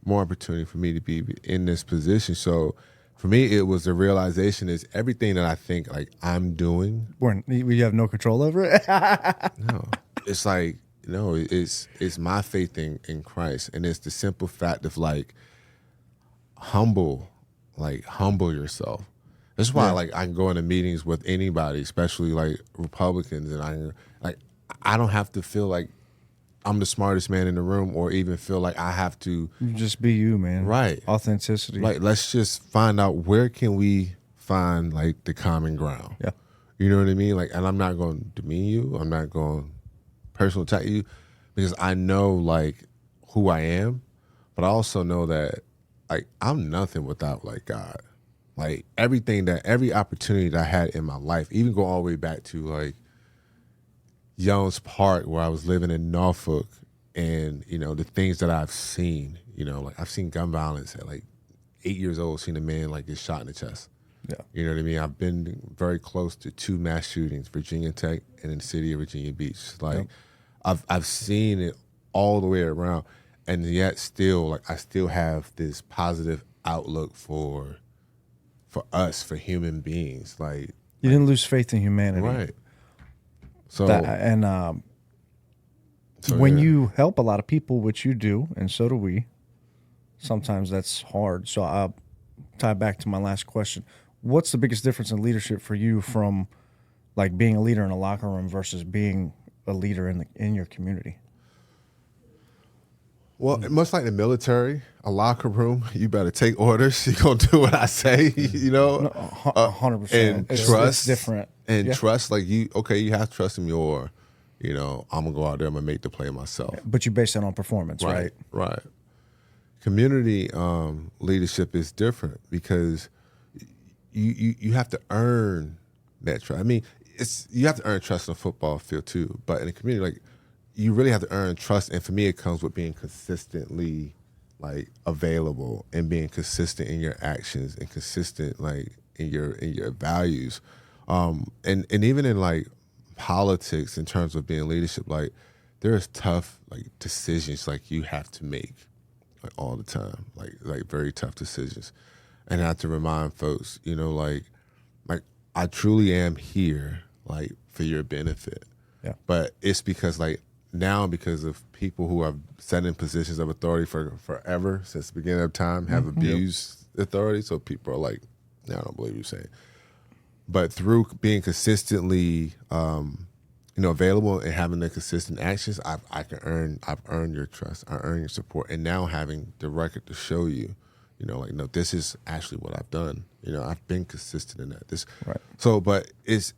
for me to be in this position. So for me, it was the realization is everything that I think like I'm doing. We have no control over it. No, it's like, no, it's my faith in Christ. And it's the simple fact of like, humble yourself. That's why like I can go into meetings with anybody, especially like Republicans, and I don't have to feel like I'm the smartest man in the room or even feel like I have to. You just be you, man. Right. Authenticity. Like, let's just find out where can we find like the common ground. Yeah. You know what I mean? Like, and I'm not going to demean you. I'm not going to personal attack you because I know like who I am, but I also know that like I'm nothing without like God. Like every opportunity that I had in my life, even go all the way back to like Young's Park where I was living in Norfolk, and you know the things that I've seen, you know, like I've seen gun violence at like 8 years old, seen a man like get shot in the chest. Yeah, you know what I mean. I've been very close to 2 mass shootings, Virginia Tech and in the city of Virginia Beach. Like I've seen it all the way around, and yet still like I still have this positive outlook for us, for human beings. Like you didn't lose faith in humanity, right? So when you help a lot of people, which you do, and so do we, sometimes that's hard. So I'll tie back to my last question. What's the biggest difference in leadership for you from like being a leader in a locker room versus being a leader in your community? Well, much like the military, a locker room, you better take orders. You're going to do what I say, you know? 100%. And it's trust. Different. And trust, like you have to trust in me, or, you know, I'm going to go out there, I'm going to make the play myself. But you base that on performance, right? Right. Community leadership is different because you have to earn that trust. I mean, you have to earn trust in a football field too, but in a community, like, you really have to earn trust, and for me, it comes with being consistently like available and being consistent in your actions and consistent like in your values, and even in like politics in terms of being leadership, like there's tough like decisions like you have to make like all the time, like very tough decisions, and I have to remind folks, you know, like I truly am here like for your benefit, but it's because like. Now, because of people who have sat in positions of authority for forever, since the beginning of time, have abused authority. So people are like, I don't believe you're saying. But through being consistently, available and having the consistent actions, I've earned your trust. I earned your support. And now having the record to show you, you know, like, no, this is actually what I've done. You know, I've been consistent in that. Right. So, but it's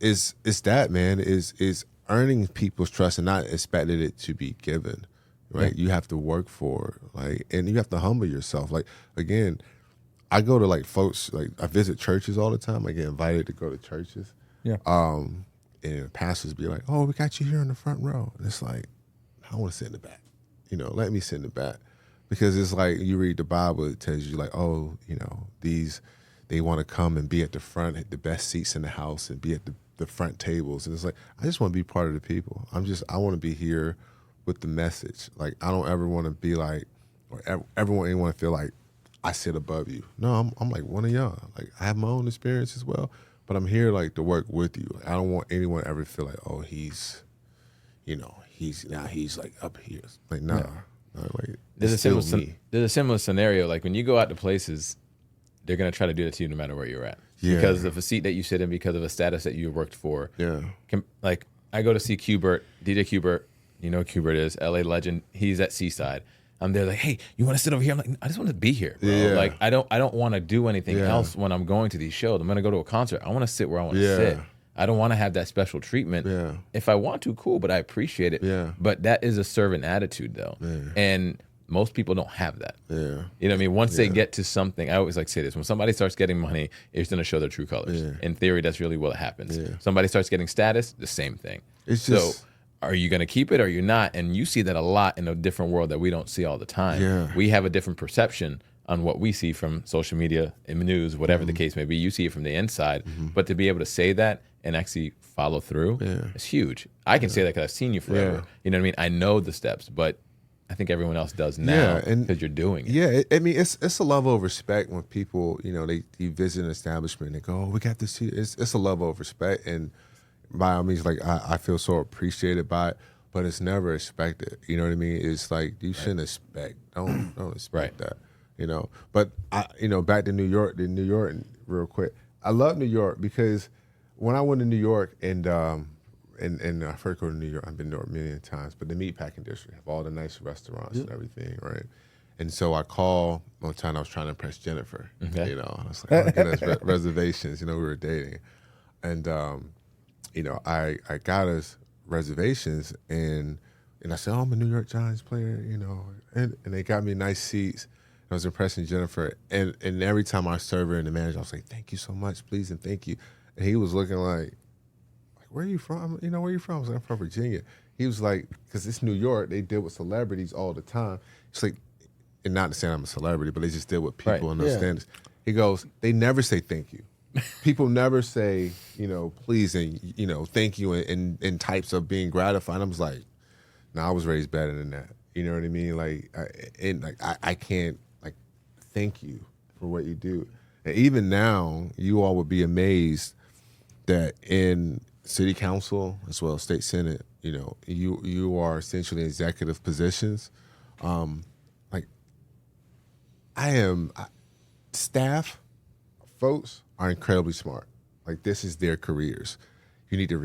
that, man, is earning people's trust and not expecting it to be given, right? You have to work for it, like, and you have to humble yourself. Like, again, I go to like folks, like I visit churches all the time. I get invited to go to churches. Yeah. and pastors be like, "Oh, we got you here in the front row," and it's like, I want to sit in the back. Let me sit in the back, because it's like you read the Bible, it tells you like, oh, they want to come and be at the front, at the best seats in the house, and be at the front tables, and it's like, I just want to be part of the people. I want to be here with the message. Like, I don't ever want to be like, or anyone to feel like I sit above you. No, I'm like one of y'all. Like, I have my own experience as well, but I'm here like to work with you. I don't want anyone to ever feel like, oh, he's like up here. Like, nah. No, like, there's a similar scenario. Like, when you go out to places, they're gonna try to do that to you no matter where you're at. Yeah. Because of a seat that you sit in, because of a status that you worked for. Yeah. Like, I go to see Qbert, DJ Qbert. You know who Qbert is, LA legend. He's at Seaside. I'm there like, hey, you want to sit over here? I'm like, I just want to be here, bro. Yeah. Like, I don't want to do anything else when I'm going to these shows. I'm gonna go to a concert. I want to sit where I want to sit. I don't want to have that special treatment. Yeah. If I want to, cool, but I appreciate it. Yeah. But that is a servant attitude, though. Yeah. And most people don't have that. Yeah. You know what I mean? Once they get to something, I always like to say this, when somebody starts getting money, it's going to show their true colors. Yeah. In theory, that's really what happens. Yeah. Somebody starts getting status, the same thing. It's just, so are you going to keep it or you're not? And you see that a lot in a different world that we don't see all the time. Yeah. We have a different perception on what we see from social media, in the news, whatever the case may be. You see it from the inside. But to be able to say that and actually follow through is huge. I can say that because I've seen you forever. Yeah. You know what I mean? I know the steps, but I think everyone else does now because you're doing it. Yeah, I mean, it's a level of respect when people, they visit an establishment and they go, oh, we got this here. It's a level of respect, and by all means, like, I feel so appreciated by it, but it's never expected. You know what I mean? It's like, you shouldn't expect. Don't expect that. But back to New York real quick. I love New York because when I went to New York and I first go to New York, I've been there a million times, but the meatpacking district have all the nice restaurants and everything, right? And so I called one time, I was trying to impress Jennifer. Okay. I was like, oh, get us reservations. We were dating. And, I got us reservations, and I said, oh, I'm a New York Giants player, and they got me nice seats. I was impressing Jennifer, and every time I serve her and the manager, I was like, thank you so much, please, and thank you. And he was looking like, where are you from? Where are you from? I was like, I'm from Virginia. He was like, because it's New York, they deal with celebrities all the time. It's like, and not to say I'm a celebrity, but they just deal with people and those standards. He goes, they never say thank you. People never say, please and, thank you in types of being gratified. I was like, no, I was raised better than that. You know what I mean? Like, I can't, like, thank you for what you do. And even now, you all would be amazed that in city council as well as state senate, you are essentially in executive positions. Staff folks are incredibly smart. Like, this is their careers. You need to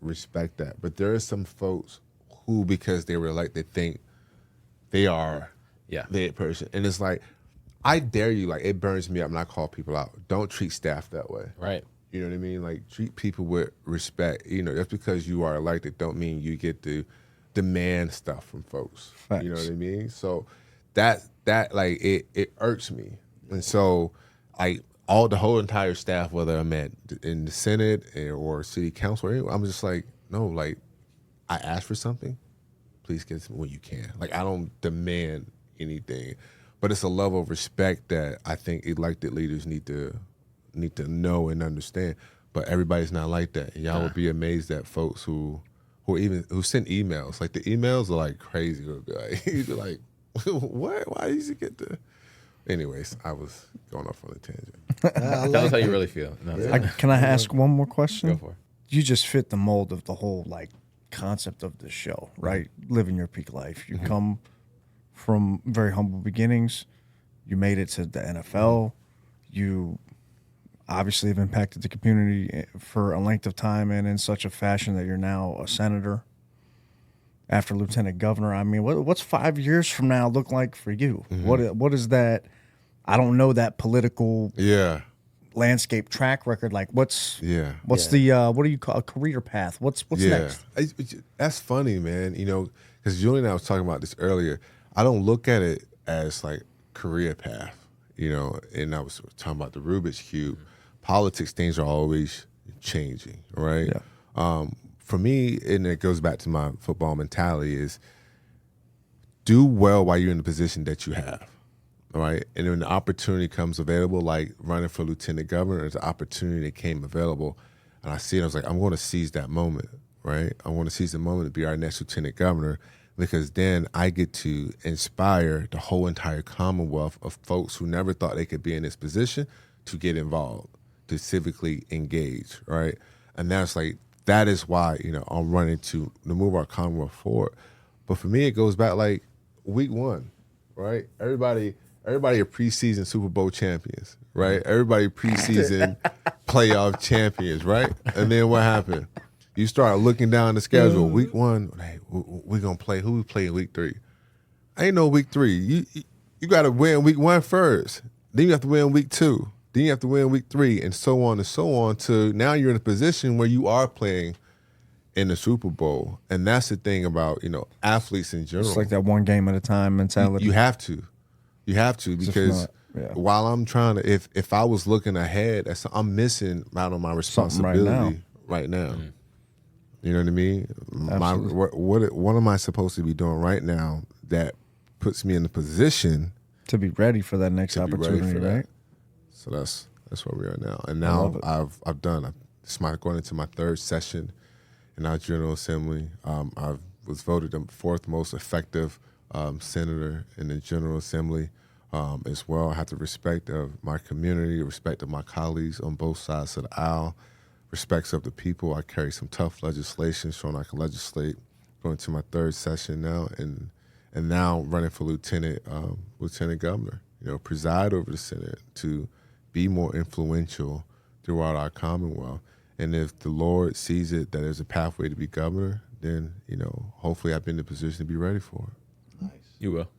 respect that. But there are some folks who, because they were elected, think they are that person. And it's like, I dare you, like, it burns me up and I call people out. Don't treat staff that way. Right. You know what I mean? Like, treat people with respect. Just because you are elected don't mean you get to demand stuff from folks. Facts. You know what I mean? So that like, it irks me. And so the whole entire staff, whether I'm in the Senate or city council, I'm just like, no, like, I asked for something, please get it when you can. Like, I don't demand anything, but it's a level of respect that I think elected leaders need to know and understand. But everybody's not like that. And y'all would be amazed at folks who send emails. Like, the emails are like crazy. You'd be like, what? Why did you get the? Anyways, I was going off on a tangent. Tell us how you really feel. No, Can I ask one more question? Go for it. You just fit the mold of the whole concept of this show, right? Living your peak life. You come from very humble beginnings. You made it to the NFL. You obviously have impacted the community for a length of time and in such a fashion that you're now a senator after lieutenant governor. I mean, what's 5 years from now look like for you? What is that? I don't know that political landscape track record. Like, what's the what do you call a career path? What's next? That's funny, man. Because Julie and I was talking about this earlier. I don't look at it as like career path. And I was talking about the Rubik's Cube. Politics, things are always changing, right? For me, and it goes back to my football mentality, is do well while you're in the position that you have. All right. And when the opportunity comes available, like running for lieutenant governor, there's an opportunity that came available. And I see it, I was like, I'm going to seize that moment, right? I want to seize the moment to be our next lieutenant governor, because then I get to inspire the whole entire Commonwealth of folks who never thought they could be in this position to get involved, to civically engage, right? And that's like, that is why, I'm running to move our Commonwealth forward. But for me, it goes back like week 1, right? Everybody are preseason Super Bowl champions, right? Everybody preseason playoff champions, right? And then what happened? You start looking down the schedule. Week 1, hey, we're going to play. Who we play in week 3? Ain't no week 3. You got to win week 1 first. Then you have to win week 2. Then you have to win week 3, and so on to now you're in a position where you are playing in the Super Bowl. And that's the thing about, athletes in general. It's like that one game at a time mentality. You have to. You have to, because while I'm trying to, if I was looking ahead, I'm missing out on my responsibility right now. Mm-hmm. You know what I mean? What am I supposed to be doing right now that puts me in the position to be ready for that next opportunity, right? So that's where we are now. And now I've done. It's going into my 3rd session in our General Assembly. I was voted the 4th most effective senator in the General Assembly as well. I have the respect of my community, the respect of my colleagues on both sides of the aisle, respects of the people. I carry some tough legislation showing I can legislate. Going to my 3rd session now, and now running for lieutenant governor. Preside over the Senate to be more influential throughout our Commonwealth. And if the Lord sees it that there's a pathway to be governor, then hopefully I've been in the position to be ready for it. Nice. You will.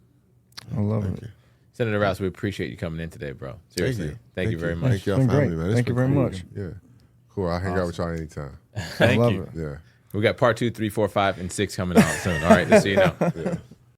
I love it. Senator Rouse, we appreciate you coming in today, bro. Seriously. Thank you very much. Thank y'all for having me, man. Thank you very much. Yeah. Cool. I'll hang out with y'all anytime. Thank you. Yeah. We got part 2, 3, 4, 5, and 6 coming out soon. All right, just so you know. Yeah.